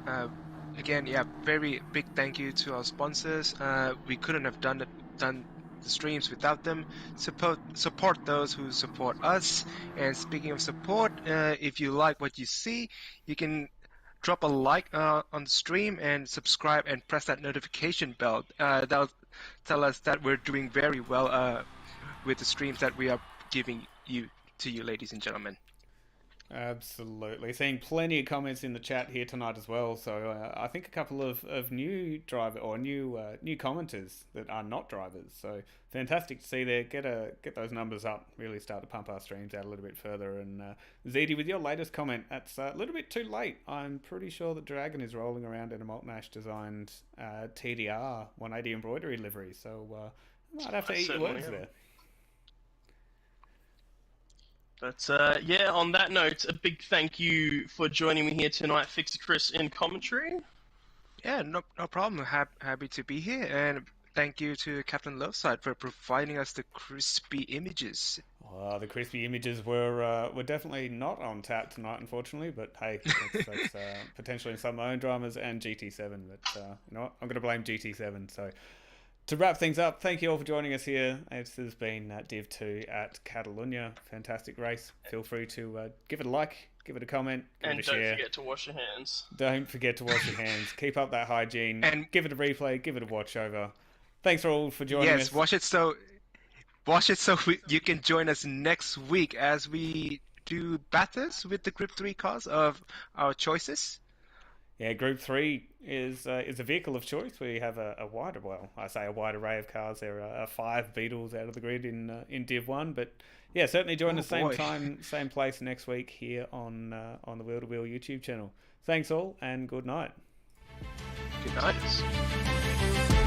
Again, yeah, very big thank you to our sponsors. We couldn't have done the streams without them. Support those who support us. And speaking of support, if you like what you see, you can drop a like on the stream and subscribe and press that notification bell. That'll tell us that we're doing very well with the streams that we are giving to you, ladies and gentlemen. Absolutely. Seeing plenty of comments in the chat here tonight as well. So I think a couple of new driver or new commenters that are not drivers. So fantastic to see there. Get those numbers up. Really start to pump our streams out a little bit further. And ZD, with your latest comment, that's a little bit too late. I'm pretty sure that Dragon is rolling around in a Moltnash designed TDR 180 embroidery livery. So I might have to eat your words there. But yeah, on that note, a big thank you for joining me here tonight, Fixer Chris, in commentary. Yeah, no problem. Happy to be here, and thank you to Captain Loveside for providing us the crispy images. Well, the crispy images were definitely not on tap tonight, unfortunately. But hey, that's potentially in some of my own dramas and GT7. But you know what? I'm going to blame GT7. So. To wrap things up, thank you all for joining us here. This has been Div 2 at Catalunya. Fantastic race. Feel free to give it a like, give it a comment, give it a share. And don't forget to wash your hands. Don't forget to wash your hands. Keep up that hygiene. And give it a replay, give it a watch over. Thanks all for joining us. Yes, watch it so you can join us next week as we do battles with the Group 3 cars of our choices. Yeah, Group 3 is a vehicle of choice. We have a wide array of cars. There are 5 Beetles out of the grid in Div 1. But yeah, certainly join us same time, same place next week here on the Wheel to Wheel YouTube channel. Thanks all, and good night. Good night.